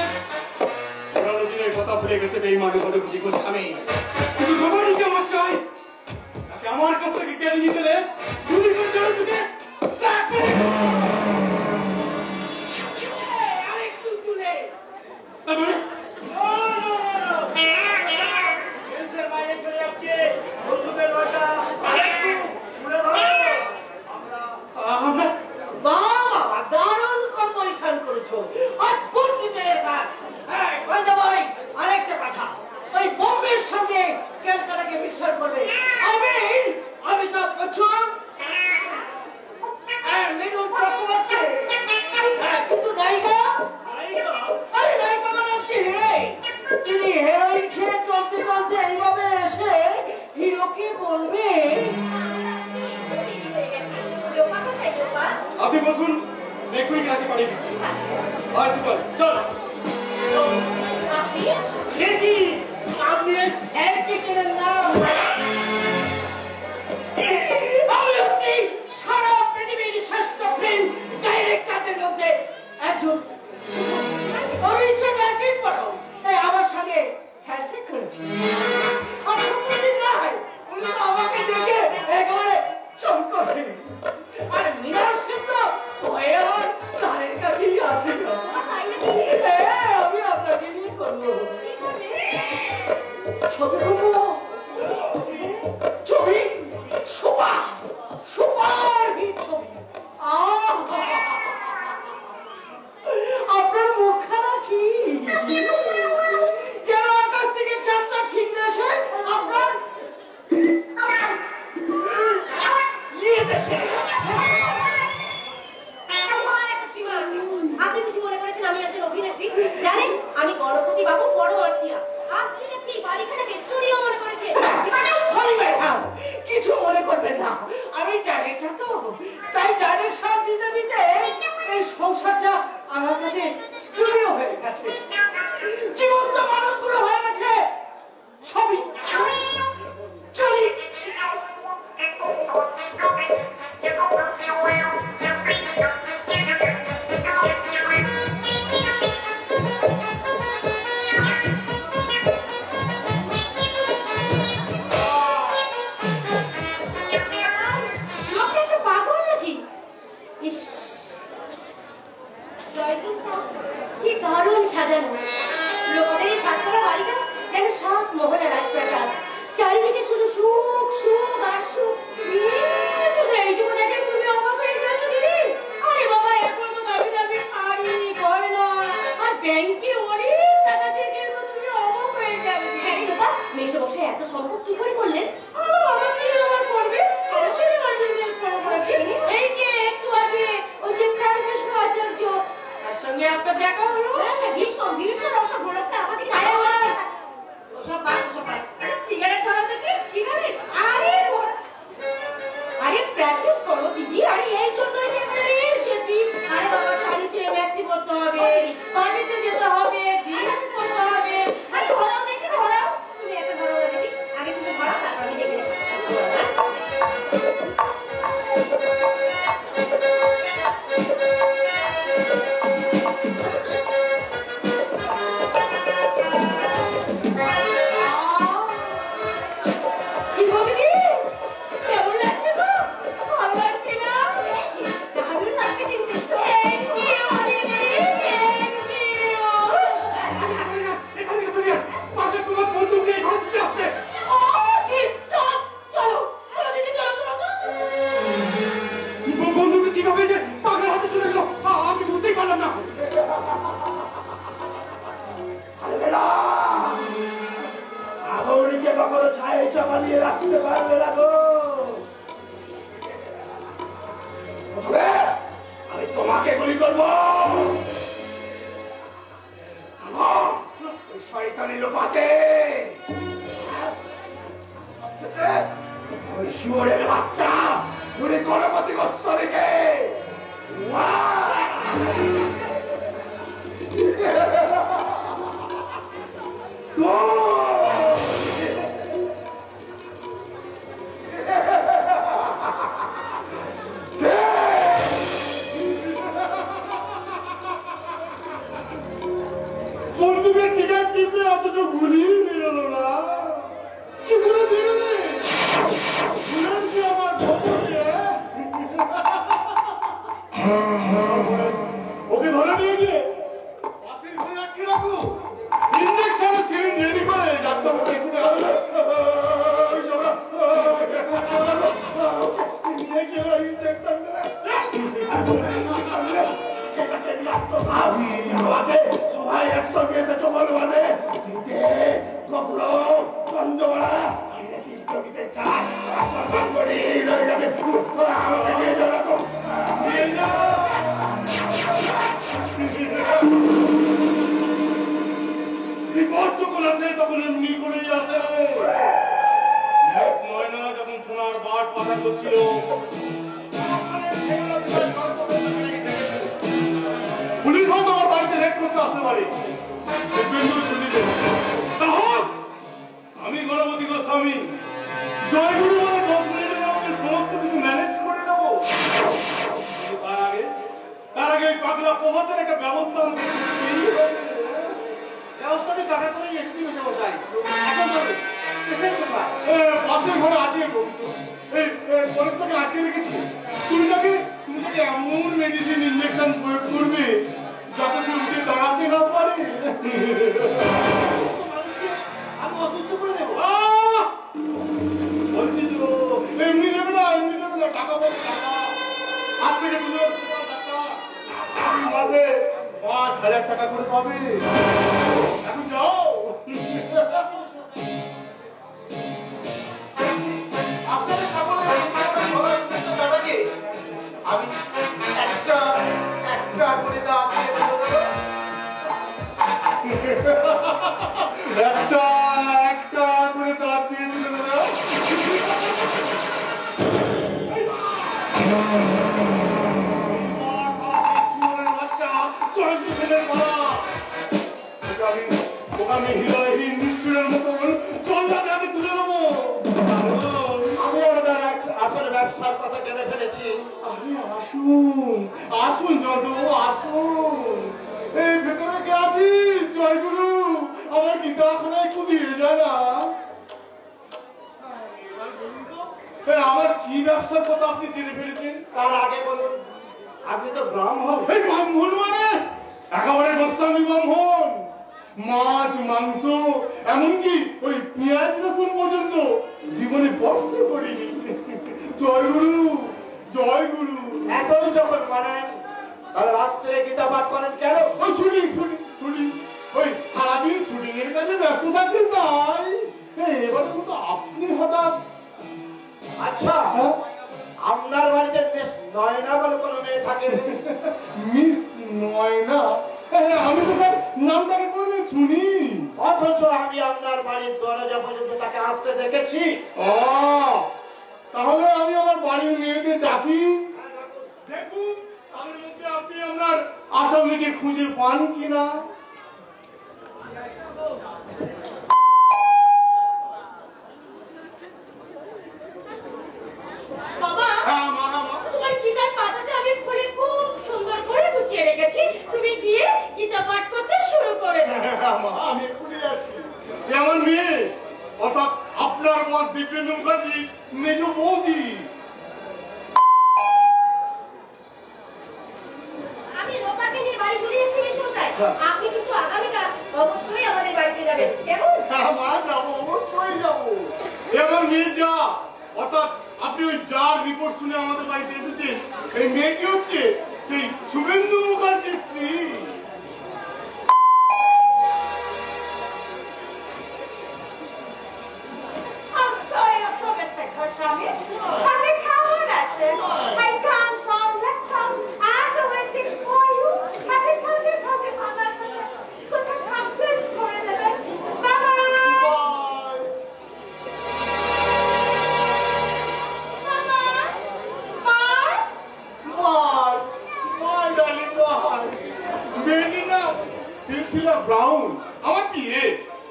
পুরানো দিনের কথা ভুলে গেছে বেঈমানি বলে বুঝি গোস্বামী। কিন্তু রূপালীকে আমার চাই, তাকে আমার কাছ থেকে কেড়ে নিয়ে গেলে গুলি করে চলে তোকে আরেকটু তুলে। তারপরে বাইরে চলে যাচ্ছে, বন্দুকের লটা আরেকটু তুলে ধরো। আমরা বাবা, দারুণ কম্পোজিশন করেছো। অদ্ভুত গীতের কাজ। হ্যাঁ, কয়দা ভাই, আরেকটা কথা। ওই বোম্বের সঙ্গে ক্যালকাটাকে মিক্সার করবে। অমিতাভ বচ্চন, মৃদুল চক্রবর্তী। হ্যাঁ, কিন্তু নায়িকা আরে নায়িকা মানে হচ্ছে হিরোইন। তিনি হেরোইন খেয়ে চলতে চলতে এইভাবে এসে হিরোকে বলবে, আপনি বসুন, এক্ষুনি কাকে পাঠিয়ে দিচ্ছি। আর চল সে কি আপনি স্যারকে কেনেন না? আমি হচ্ছি সারা পৃথিবীর শ্রেষ্ঠ ফিল্ম ডাইরেক্টরদের মধ্যে একজন। আমি ইচ্ছে একদিন পড়ো আমার সঙ্গে হ্যান্ডশেক করেছি। আর সম্পত্তি নাই, উনি তো আমাকে দেখে একেবারে চমকে। আর মিনার সিদ্ধ হয়ে আমার তারের কাছেই আসে না। আমি আপনাকে নিয়ে করবো ছবি করবো। ছবি সুপার হিট ছবি। আপনার মুখখানা কি যেন আকাশ থেকে চারটা ঠিক আসে আপনার ইয়ে দেশে। আপনি কিছু মনে করেছেন আমি একজন অভিনেত্রী? জানেন আমি গণপতি বাবুর বড় আত্মীয়া। আপনি দেখছি বাড়িখানাকে স্টুডিও মনে করেছে। কিছু মনে করবেন না, আমি ডাইরেক্টর তো, তাই ডাইরেকশন দিতে দিতে এই সংসারটা আমার কাছে স্টুডিও হয়ে গেছে। জীবন্ত মানুষগুলো হয়ে গেছে সবই। চলি কি দারুণ সাজানো। লোকের সাততলা বাড়িটা যেন সাত মোহনা রাজপ্রাসাদ। চারিদিকে শুধু সুখ সুখ আর সুখ। শুধু এইটুকু দেখে তুমি অবাক হয়ে যাচ্ছ দিদি? আরে বাবা, এখন তো দামি দামি শাড়ি গয়না আর ব্যাংকে অনেক টাকা থেকে তুমি অবাক হয়ে যাবে। হ্যাঁ রে বাবা, মেসে বসে এত সম্পদ কি করে করলেন? আমার কি আমার করবে? সিনেমার বিজনেস করেছি। এই যে একটু আগে ওই যে প্রাণকৃষ্ণ আচার্য, তার সঙ্গে আপনার দেখা হলো। ভীষণ ভীষণ অসব গোলকটা আমাকে ওসব বাদ, ওসব বাদ। সিগারেট ধরা থেকে সিগারেট আরে প্র্যাকটিস করো দিদি। আরে এই জন্যই এখানে এসেছি। আরে বাবা, শাড়ি ছেড়ে ম্যাক্সি পরতে হবে, পার্টিতে যেতে হবে, ডিনার করতে হবে। আরে ধরাও দেখি, ধরাও। তুমি একটা ধরো না দেখি। আগে তুমি ধরো, তারপর আমি দেখে নেবো। কি বলে কি? কেমন লাগছে গো? ভালো লাগছে না? দারুণ লাগছে কিন্তু। Thank you, দিদি, thank you. এখানে চলে পাশে তোমার বন্দুক নিয়ে ঘর থেকে আসতে। Stop! চলো, চলো দিদি, চলো, চলো, চলো। বন্দুকটা কিভাবে যে পাগলের হাতে চলে গেল আমি বুঝতেই পারলাম না। আগমনীকে কখনো ছায়ে চাপালিয়ে রাখতে পারবে না গো। আমি তোমাকে গুলি করবো। শয়তানি লোপাতে ওই শুয়োরের বাচ্চা উনি গণপতি গোস্বামীকে বন্দুকের টিকার টিপলে অথচ গুলি বেরোলো না, কি করে বেরোলে? শুনেছি আমার খবরে। ওকে ধরে নিয়ে গিয়ে পাশের ঘরে আটকে রাখো, ইঞ্জেকশনের সিরিঞ্জ রেডি করে ডাক্তারকে এখানে নিয়ে গিয়ে ওরা ইঞ্জেকশন দেবে। সবাই একসঙ্গে এসেছো বল মানে চন্দ্রমালা আমাকে নিয়ে যাও, নিয়ে যাও। বিপদ যখন আসে তখন এমনি করেই আসে। ময়না যখন সোনার বার পাতা করছিল, পুলিশ হয়তো আমার বাড়িতে রেড করতে আসতে পারে, আমি গণপতি গোস্বামী জয়গুরু বলে 10 মিনিটের মধ্যে সমস্ত কিছু ম্যানেজ করে নেবো। তার আগে ওই পাগলা প্রভাতের একটা ব্যবস্থা ব্যবস্থাটি টাকা করেই এসেছি বসে বসাই। এখন যাবে পেশেন্ট কোথায়? পাশের ঘরে আছে, পরিস্থিতিকে আটকে রেখেছি। তুমি তাকে এমন মেডিসিন ইঞ্জেকশন প্রয়োগ করবে যাতে সে উঠে দাঁড়াতে না পারে। আমি অসুস্থ করে দেবো। বলছি তো এমনি দেবে না, এমনি দেবে না, টাকা বলছে টাকা। হাত থেকে তুলে মাসে 5,000 টাকা করে পাবে। এখন যাও। আপনাদের সকলের দাদাকে আমি একটা করে দাম দিয়ে দেবো। একটা করে দাঁত দিয়ে দিলে দাদা। বাচ্চা চন্দ্রের মালা আমি হৃদয়হীন নিষ্ঠুরের মতন চন্দ্রকে আমি তুলে দেবো। আমি ওনার আসলে ব্যবসার কথা জেনে ফেলেছি। আরে আসুন আসুন যদু আসুন, এই ভেতরে কে আছিস? জয়গুরু আমার গীতা এখন একটু দিয়ে যায় না। আমার কি ব্যবসার কথা আপনি জেনে ফেলেছেন? তার আগে বলুন, আপনি তো ব্রাহ্মণ। এই ব্রাহ্মণ মানে একেবারে গোস্বামী ব্রাহ্মণ। মাছ মাংস এমনকি ওই পেঁয়াজ রসুন পর্যন্ত জীবনে স্পর্শ করিনি। জয়গুরু জয়গুরু। এতই যখন মানেন তাহলে রাত্রে গীতা পাঠ করেন কেন? ওই শুনি ওই সারাদিন শুটিং এর কাছে ব্যস্ত থাকেন তাই। এবার কিন্তু আপনি হঠাৎ। আচ্ছা, আপনার বাড়িতে বেশ নয়না বলে কোনো মেয়ে থাকে? মিস নয়না? আমি তো স্যার নামটাকে কোনোদিন শুনি। অথচ আমি আপনার বাড়ির দরজা পর্যন্ত তাকে আসতে দেখেছি। তাহলে আমি আমার বাড়ির মেয়েদের ডাকি, দেখুন তাদের মধ্যে আপনি আপনার আসামিকে খুঁজে পান কিনা। বাবা, তোমার গীতার পাতাটা আমি খুলে খুব সুন্দর করে গুছিয়ে রেখেছি। তুমি গিয়ে গীতা পাঠ করতে শুরু করে দাও। আমি ভুলে যাচ্ছি, আমার মেয়ে অর্থাৎ আপনার বস দিব্যেন্দু মুখার্জি মেজ বৌদি। আমি রোপাকে নিয়ে বাড়ি চলে যাচ্ছি মশাই। আপনি কিন্তু আগামীকাল অবশ্যই আমাদের বাড়িতে যাবেন, কেমন? মা যাবো, অবশ্যই যাবো। আমার মেয়ে যা, অর্থাৎ আপনি ওই যার রিপোর্ট শুনে আমাদের বাড়িতে এসেছেন, এই মেয়েটি হচ্ছে সেই শুভেন্দু মুখার্জির স্ত্রী। ব্রাউন আমার বিয়ে।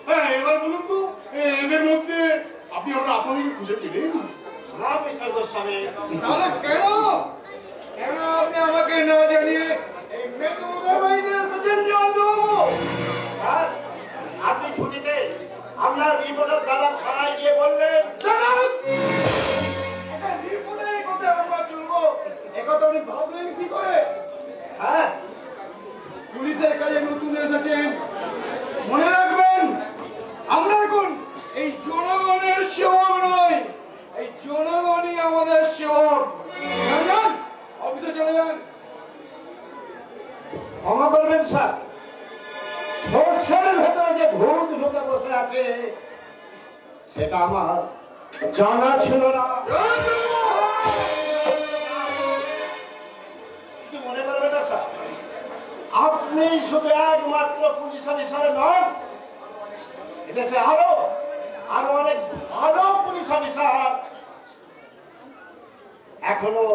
হ্যাঁ, এবার বলুন তো এদের মধ্যে আপনি আমরা আসামিকে খুঁজে পেলেন? না মিস্টার গোস্বামী। তাহলে কেন আপনি আমাকে না জানিয়ে এই মেসুমুখের বাড়িতে এসেছেন? আর একটা রিপোর্টার দাদা থানায় গিয়ে বললেন রিপোর্টের কথা আমরা চলবো একথা উনি ভাবলেন কি করে? হ্যাঁ পুলিশের কাজে নতুন এসেছেন, মনে রাখবেন আমরা এখন এই জনগণের সেবক নয়, এই জনগণই আমাদের সেবক। যান, অফিসে চলে যান। ক্ষমা করবেন স্যার, সংসারের ভেতরে যে ভূত ঢুকে বসে আছে সেটা আমার জানা ছিল না। কিছু মনে করবেন না স্যার, আপনি শুধু একমাত্র পুলিশ অফিসার নন, এদেশে আরো অনেক ভালো পুলিশ অফিসার এখনো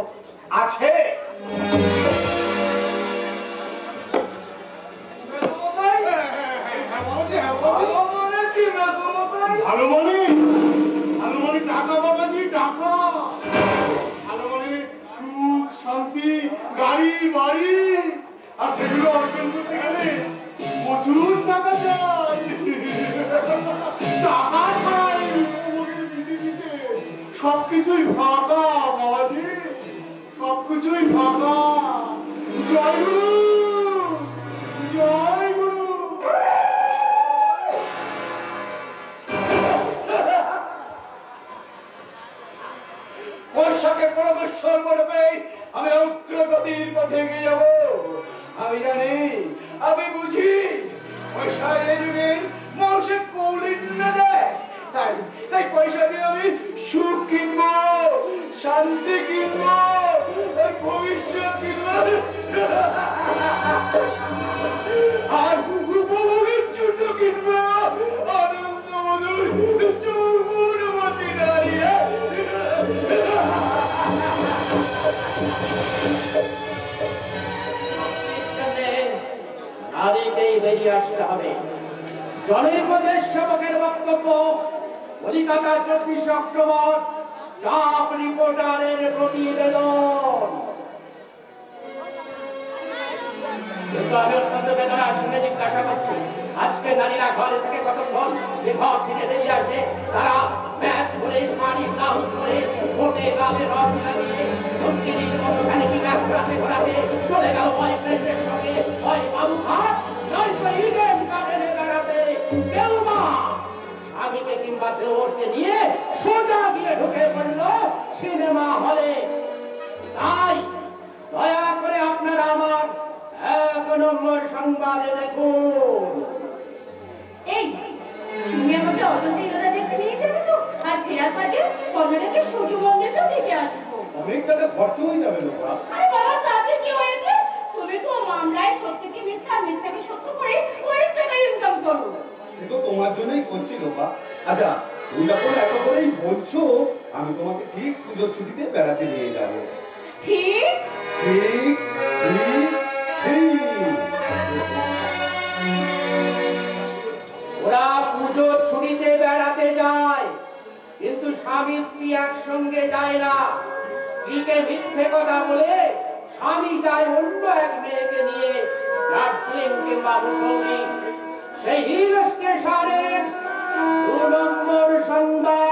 আছে। ভালো মনে টাকা বাবাজি, টাকা ভালো মনে সুখ শান্তি গাড়ি বাড়ি, আর সেগুলো অর্জন করতে গেলে প্রচুর টাকা চাই। টাকা চাই সবকিছুই ফাঁকা বাবাজি, সবকিছুই ফাঁকা। জয় গুরু, জয় গুরু। পয়সাকে পরমেশ্বর মনে পেয়ে আমি অগ্রগতির পথে এগিয়ে যাব। আমি জানি, আমি বুঝি পয়সা এই যুগে মানুষের কৌলিন্য দেয়, তাই পয়সা দিয়ে আমি সুখ কিনবো, শান্তি কিনবো, ভবিষ্যৎ কিনবো, আর উপভোগের জন্য কিনবো আনন্দ মধুর চৌমুরমতি নারী। নারীকেই বেরিয়ে আসতে হবে। জনের মধ্যে সেবকের বক্তব্য কলিকাতা 24 অক্টোবর স্টাফ রিপোর্টারের প্রতিবেদন। কিন্তু আমি অত্যন্ত বেদনার সঙ্গে জিজ্ঞাসা করছি, আজকে নারীরা ঘরে থেকে কতক্ষণ ঘর থেকে বেরিয়ে আসবে? তারা ব্যাস করে পানি ব্লাউজ করে ভোটে গালে রং লাগিয়ে ধুমকিরির মতো খালি ব্যাগ ঘোরাতে ঘোরাতে চলে গেল বয়ফ্রেন্ডের সঙ্গে হয় বাবু ঘাট নয়তো ইডেন গার্ডেনে বেড়াতে। কেউ না স্বামীকে কিংবা দেওরকে নিয়ে সোজা গিয়ে ঢুকে পড়লো সিনেমা হলে। তাই দয়া করে আপনারা আমার 1 নম্বর সংবাদে দেখুন। এই তুমি আমাকে অজন্তা ইলোরা দেখতে নিয়ে যাবে তো? আর ফেরার কাজে কর্ণাটকে সূর্য মন্দিরটা দেখে আসবো। অনেক টাকা খরচ হয়ে যাবে লোকা। আরে বাবা, তাতে কি হয়েছে? তুমি তো মামলায় সত্যকে মিথ্যা, মিথ্যাকে সত্য করে অনেক টাকা ইনকাম করো। সে তো তোমার জন্যই করছি লোকা। আচ্ছা তুমি যখন এত করেই বলছো, আমি তোমাকে ঠিক পুজোর ছুটিতে বেড়াতে নিয়ে যাবো। ঠিক ঠিক ঠিক ঠিক। ওরা পুজোর ছুটিতে বেড়াতে যায়, কিন্তু স্বামী স্ত্রী একসঙ্গে যায় না। স্ত্রীকে মিথ্যে কথা বলে স্বামী যায় অন্য এক মেয়েকে নিয়ে দার্জিলিং কিংবা মুসৌরি। সেই হিল স্টেশনের 2 নম্বর সংবাদ।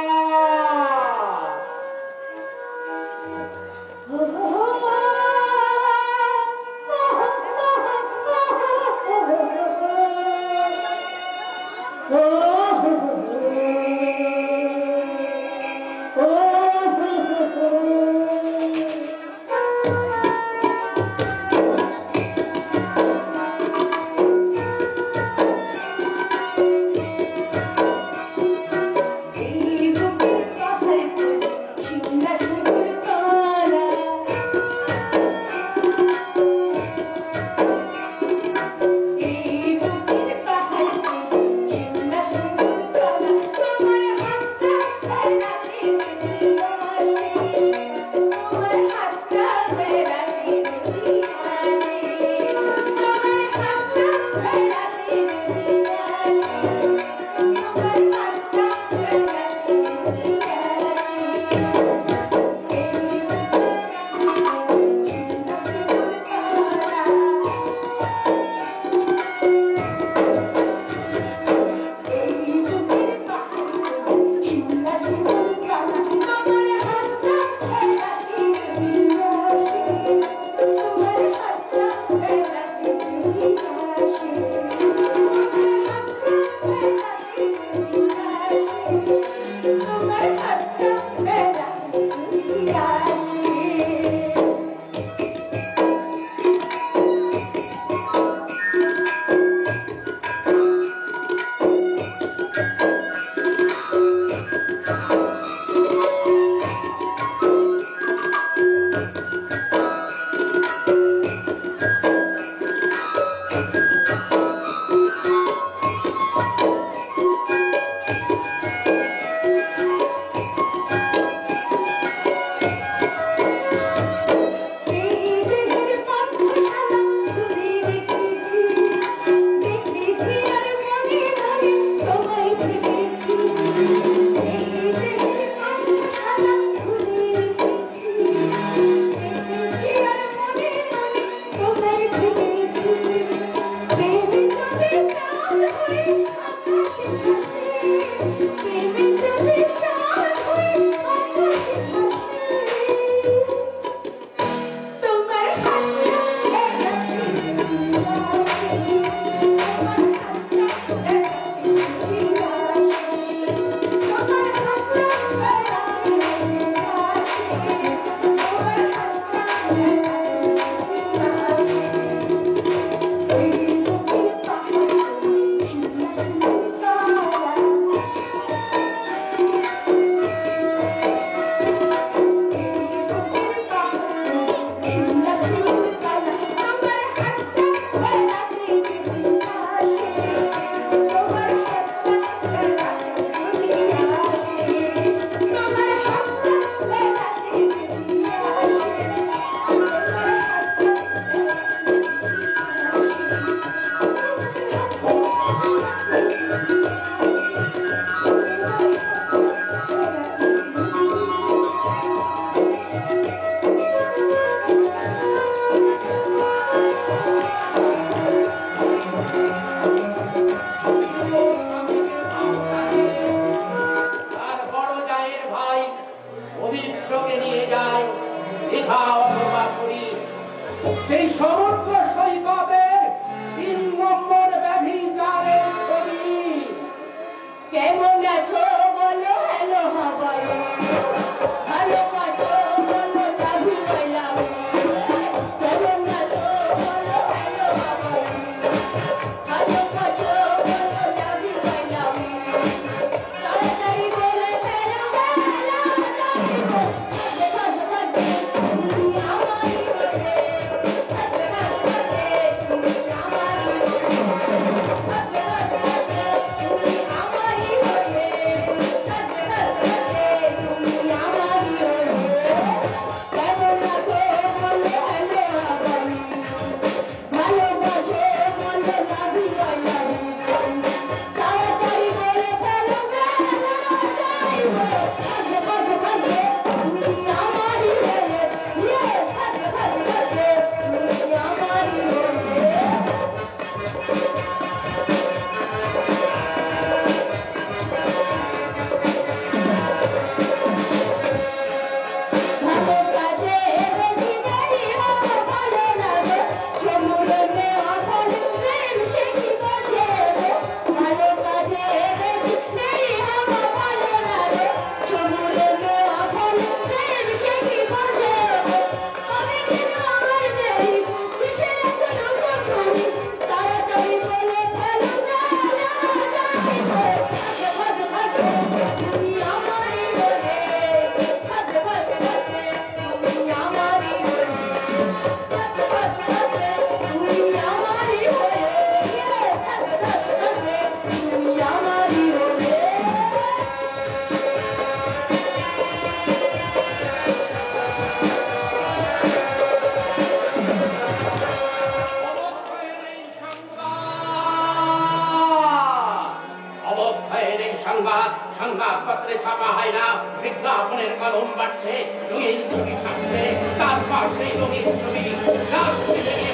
সংবাদ সংবাদপত্রে ছাপা হয় না, বিজ্ঞাপনের কলম বাড়ছে, রঙিন ছবি ছাপছে, চারপাশে রঙিন ছবি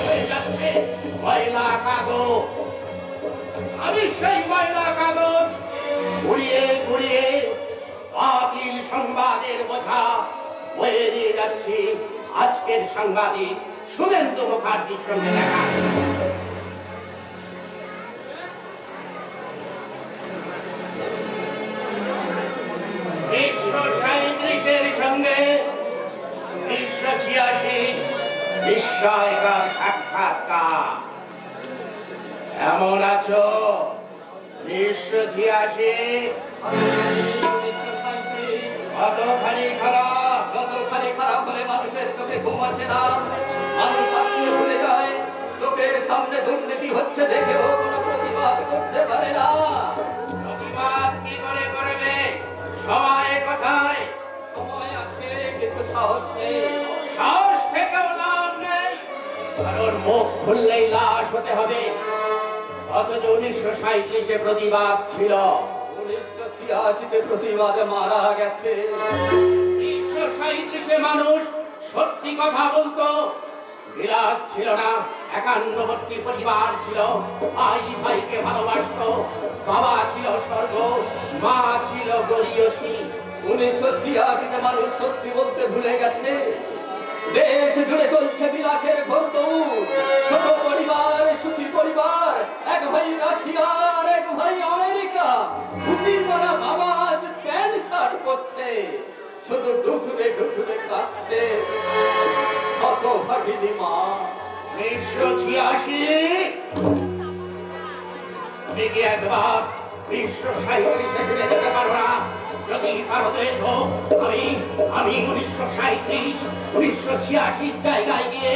হয়ে যাচ্ছে ময়লা কাগজ। আমি সেই ময়লা কাগজ ঘুরিয়ে ঘুরিয়ে বাতিল সংবাদের বোঝা বয়ে নিয়ে যাচ্ছি আজকের সাংবাদিক শুভেন্দু মুখার্জির সঙ্গে দেখা। বিশ্ব 37-এর সঙ্গে 1986 বিস্ময়কর সাক্ষাৎকার। এমন আছো 1986? কতখানি খারাপ? কতখানি খারাপ হলে মানুষের চোখে ঘুম আসে না, মানুষ আপনি ভুলে যায়, চোখের সামনে দুর্নীতি হচ্ছে দেখেও কোনো প্রতিবাদ করতে পারে না। প্রতিবাদ কি করে করবে? সময় কোথায়? সময় আছে কিন্তু সাহস নেই। সাহস থেকেও লাভ নেই, কারণ মুখ খুললেই লাশ হতে হবে। অথচ 1937-এ প্রতিবাদ ছিল, 1986-তে প্রতিবাদে মারা গেছে। 1937-এ মানুষ সত্যি কথা বলতো, বিলাস ছিল না, একান্নবর্তী পরিবার ছিল, ভাই ভাইকে ভালোবাসতো, বাবা ছিল স্বর্গ, মা ছিল গরিয়সী। 1986-তে মানুষ সত্যি বলতে ভুলে গেছে। দেশ জুড়ে চলছে বিলাসের ঘোর দৌড়, ছোট পরিবার, সুখী পরিবার, এক ভাই রাশিয়ার, এক ভাই আমেরিকা, ধুতি পরা বাবা আজ প্যান্ট শার্ট পরছে, শুধু ডুকুরে ডুকুরে কাঁদছে কত ভাগিনী মা। 1986 দেখি একবার 1937-এ ঘুরে যেতে পারো না। যদি ভারতে এসো, আমি 1937-1986 জায়গায় গিয়ে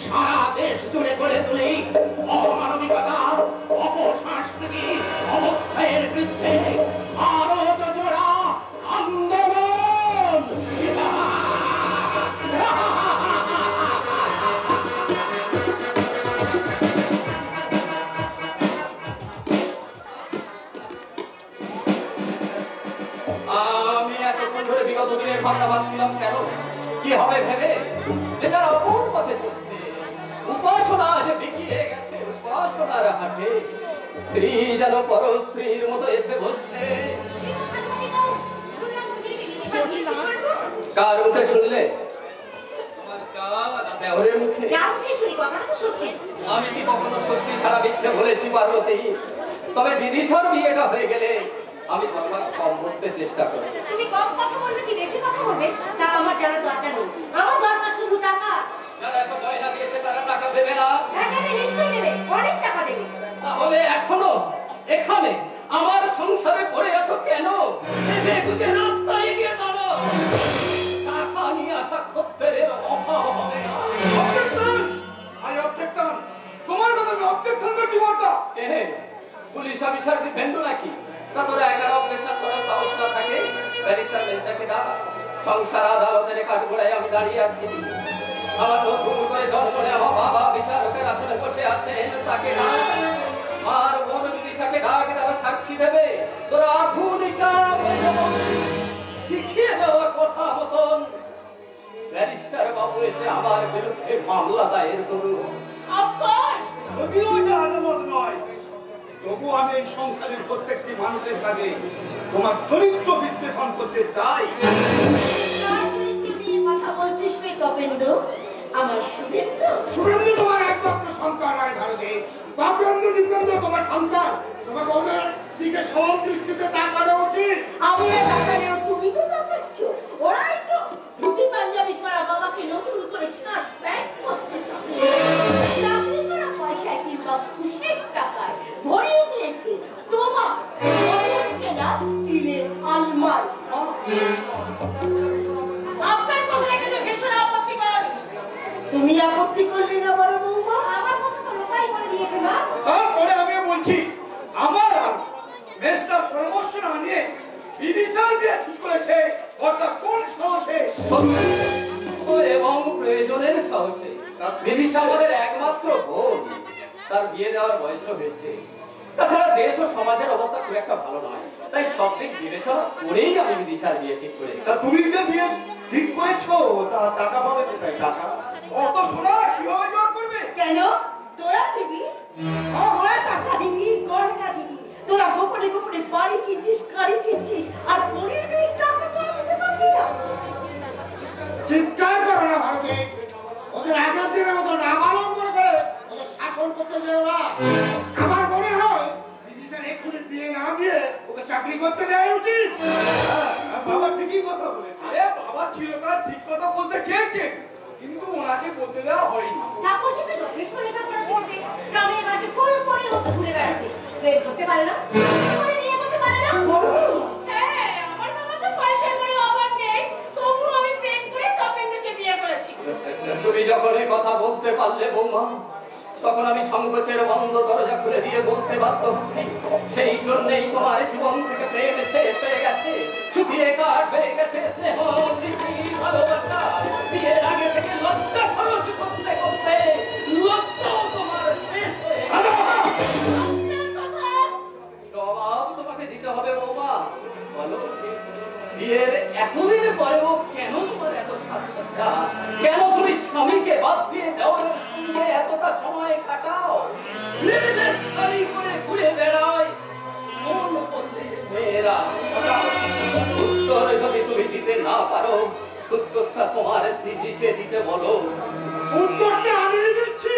সারা দেশ জুড়ে করে তুলি অমানবিকতা, অপসংস্কৃতি, অবক্ষয়ের বিরুদ্ধে ভারত জোড়া আন্দোলন। আমি এতক্ষণ ধরে বিগত দিনের ভাবনা ভাবছিলাম কেন, কি হবে ভেবে, যে যারা অপর পথে চলছে, উপাসনা যে বিকিয়ে গেছে উপাসনার হাটে, স্ত্রী যেন পর স্ত্রীর মতো এসে বলছে। কার মুখে শুনলে? তোমার চাল না দেওরের মুখে? আমি কি কখনো সত্যি ছাড়া মিথ্যে বলেছি পার্বতী? তবে বিদিশার বিয়েটা হয়ে গেলে আমি কথা কম বলতে চেষ্টা করি। তুমি কম কথা বলবে কি বেশি কথা বলবে তা আমার জানার দরকার নেই, আমার দরকার শুধু টাকা। যারা এত গয়না দিয়েছে তারা টাকা দেবে না? হ্যাঁ দেবে, নিশ্চয়ই দেবে, অনেক টাকা দেবে। তাহলে এখনো এখানে আমার সংসারে পড়ে আছো কেন? সেজে গুজে রাস্তায় গিয়ে দাঁড়াও, টাকা নিয়ে আসা খদ্দেরের অভাব হবে না। অবজেকশন! তোমার কথা আমি অবজেকশন করছি বর্তা। পুলিশ অফিসার কি ভেন্ডু নাকি? তা তোরা একারা অবজেকশন করার সাহস না থাকে? ব্যারিস্টার মেজদাকে ডাক। সংসার আদালতের কাঠগোড়ায় আমি দাঁড়িয়ে আছি, আমার নতুন করে জন্ম নেওয়া বাবা বিচারকের আসনে বসে আছেন, তাকে ডাক। আর বোন বিদিশাকে ডাক, তারা সাক্ষী দেবে। তোরা আধুনিকা শিখিয়ে দেওয়া কথা মতন ব্যারিস্টার বাবু এসে আমার বিরুদ্ধে মামলা দায়ের করুন। যদিও এটা আদালত নয়, তবু আমি এই সংসারের প্রত্যেকটি মানুষের কাছে তোমার চরিত্র বিশ্লেষণ করতে চাই। কথা বলছিস রে কপেন্দু? আমার শুভেন্দু? শুভেন্দু তোমার একমাত্র সন্তান নয় ভারতে, বাপেন্দু দিব্যেন্দু তোমার সন্তান। তোমাকে ওদের দিকে সব দৃষ্টিতে তাকানো উচিত। আমি তাকালেও তুমি তো তাকাচ্ছ। ওরাই তো ধুতি পাঞ্জাবি পরা বাবাকে নতুন করে শার্ট প্যান্ট পরতে চায়। চাকরি করা পয়সায় কিংবা খুশের টাকায় ভরিয়ে দিয়েছে তোমার কেনা স্টিলের আলমারি। আপনার কথা এখানে ভীষণ আপত্তিকর। তুমি আপত্তি করলে না বড় বৌমা? আমার কথা তো লোকাই করে দিয়েছে মা। তারপরে আমি বলছি, আমার মেজদা সর্বস্ব না নিয়ে বিদিশার বিয়ে ঠিক করেছে, অর্থাৎ কোন সাহসে? এবং প্রয়োজনের সাহসে। বিদিশা আমাদের একমাত্র বোন, তার বিয়ে দেওয়ার বয়স হয়েছে। তাছাড়া দেশ ও সমাজের অবস্থা খুব একটা ভালো নয়, তাই সব দিক বিবেচনা করেই আমি বিদিশার বিয়ে ঠিক করেছি। তা তুমি যে বিয়ে ঠিক করেছো, তা টাকা পাবে কোথায়? টাকা অত সোনা কিভাবে জোগাড় করবে? কেন তোরা দিবি? তোরা টাকা দিবি, গয়না দিবি, তোরা গোপনে গোপনে বাড়ি কিনছিস, গাড়ি কিনছিস, আর পরের বিয়ে টাকা তোরা দিতে পারবি না। চিৎকার করো না ভারতে, ওদের আগের দিনের মতো নামালম করে ওদের শাসন করতে যে ওরা। আমার মনে হয় বিদেশের এক্ষুনি বিয়ে না দিয়ে ওকে চাকরি করতে দেওয়া উচিত। বাবা ঠিকই কথা বলেছে। বাবা চিরকাল ঠিক কথা বলতে চেয়েছে, কিন্তু ওনাকে বলতে দেওয়া হয়নি। ঠাকুর কিন্তু যথেষ্ট লেখাপড়া শিখেছে, গ্রামের বাসে ফুল পরে মতো ঘুরে বেড়াচ্ছে, প্রেম করতে পারে না, আমাদের বিয়ে করতে পারে না। হ্যাঁ, আমার বাবা তো পয়সার কোনো অভাব নেই, তবু আমি প্রেম করে তপেন্দ্রকে বিয়ে করেছি। তুমি যখন এই কথা বলতে পারলে বৌমা, তখন আমি সংকোচের বন্ধ দরজা খুলে দিয়ে বলতে বাধ্য হচ্ছি, সেই জন্যই তোমার জীবন থেকে প্রেম শেষ হয়ে গেছে, শুকিয়ে কাঠ হয়ে গেছে স্নেহ, প্রীতি, ভালোবাসা। বিয়ের আগে থেকে লজ্জা খরচ করতে করতে লজ্জাও তোমার শেষ হয়ে গেছে। জবাব তোমাকে দিতে হবে বৌমা, বলো বিয়ের এতদিন পরেও কেন তোমার এত সাজসজ্জা? কেন তুমি স্বামীকে বাদ দিয়ে দেওয়ার সঙ্গে এতটা সময় কাটাও? ছেলেদের শাড়ি করে ঘুরে বেড়ায় মন বললে মেয়েরা। উত্তর যদি তুমি দিতে না পারো, উত্তরটা তোমার দিতে দিতে বলো। উত্তরটা আমি দিচ্ছি।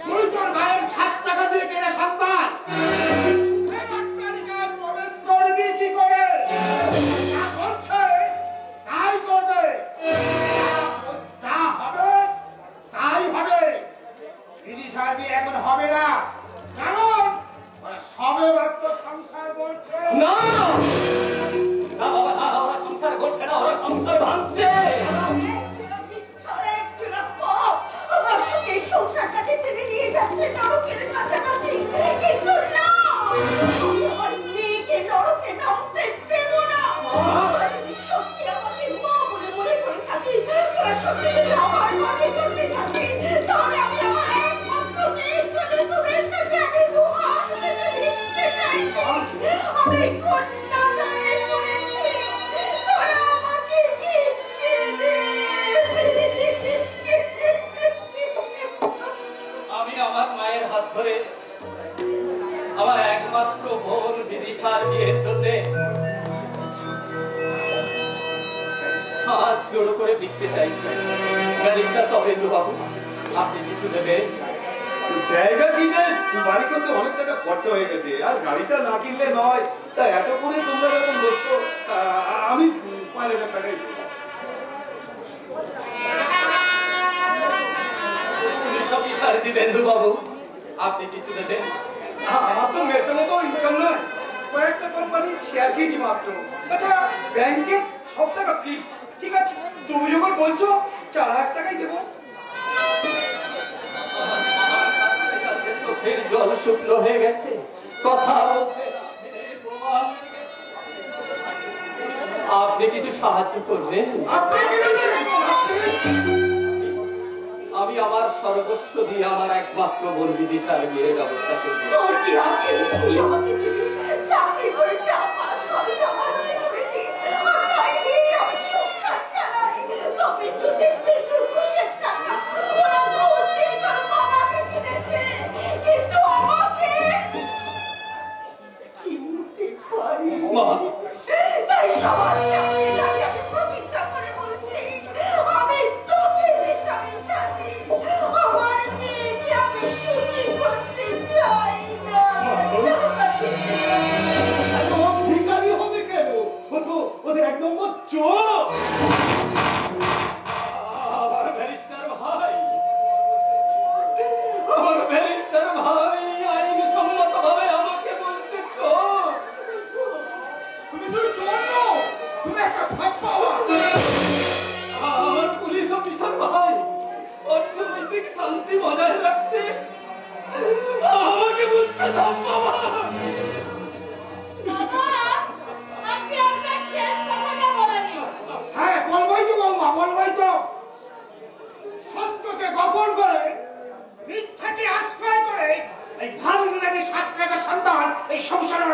তুই তোর ভাইয়ের 7 টাকা দিয়ে কেনা সন্তান সুখে অট্টালিকায় প্রবেশ করবি কি করে? যা করছে তাই করবে, যা হবে তাই হবে। বিদিশার বিয়ে এখন হবে না, কারণ ওরা সবে মাত্র সংসার করছে। না না বাবা, না, ওরা সংসার করছে না, ওরা সংসার ভাঙছে। আমার সঙ্গে এই সংসারটাকে টেনে নিয়ে যাচ্ছে নরকের কাছাকাছি, কিন্তু না, আমি আমার মেয়েকে নরকে নামতে দেব না। যদি সত্যি আমাকে মা বলে মনে করে থাকি, তোরা সত্যি যদি আমার মনে করতে থাকি, তাহলে আমি আমার একমাত্র মেয়ের জন্য তোদের কাছে আমি দুহাত পেতে ভিক্ষে চাইছি। আমি কন্যা দায়ে পড়েছি, তোরা আমাকে ভিক্ষে দে। আমি আমার মায়ের হাত ধরে আমার একমাত্র বোন বিদিশার বিয়ের জন্য হাত জোড়ো করে ভিক্ষে চাইছি। ব্যারিস্টার তপেন্দ্র বাবু, আপনি কিছু দেবেন? জায়গা কিনে বাড়ি করতে অনেক টাকা খরচা হয়ে গেছে, আর গাড়িটা না কিনলে নয়। তা এত করে তোমরা যখন বলছো, আমি 5,000 টাকাই দেবো। দিবেন্দ্র বাবু, আপনি কিছু দেবেন? আমার তো মেশানো তো ইনকাম নয়, কয়েকটা কোম্পানির শেয়ার কিনছি মাত্র। আচ্ছা, ব্যাংকে সব টাকা ফিক্সড, ঠিক আছে। তুমি যখন বলছো 4,000 টাকাই দেবো। চোখের জল শুকনো হয়ে গেছে, কথা বলতে আপনি কিছু সাহায্য করবেন? আমি আমার সর্বস্ব দিয়ে আমার একমাত্র বোন বিদিশার বিয়ের ব্যবস্থা করব। তোর কি আছে? তুই আমাকে দিবি, চাকরি করে চাপা সবই আমার হয়ে করেছি, আর তাই দিয়ে আমি সংসার চালাই। তবে তোদের পেটুর ঘুষের টাকা ওরা বলতে তোর বাবাকে কিনেছে, কিন্তু আমাকে কিনতে পারিনি। তাই সবার সামনে দাঁড়িয়ে আমি প্রতিজ্ঞা করে বলছি, আমি তোকে বিটাই সাথে আমার মেয়েকে আমি সুখী করতে চাই না। এই ভালো যদি আমি 7 টাকা সন্তান এই সংসারের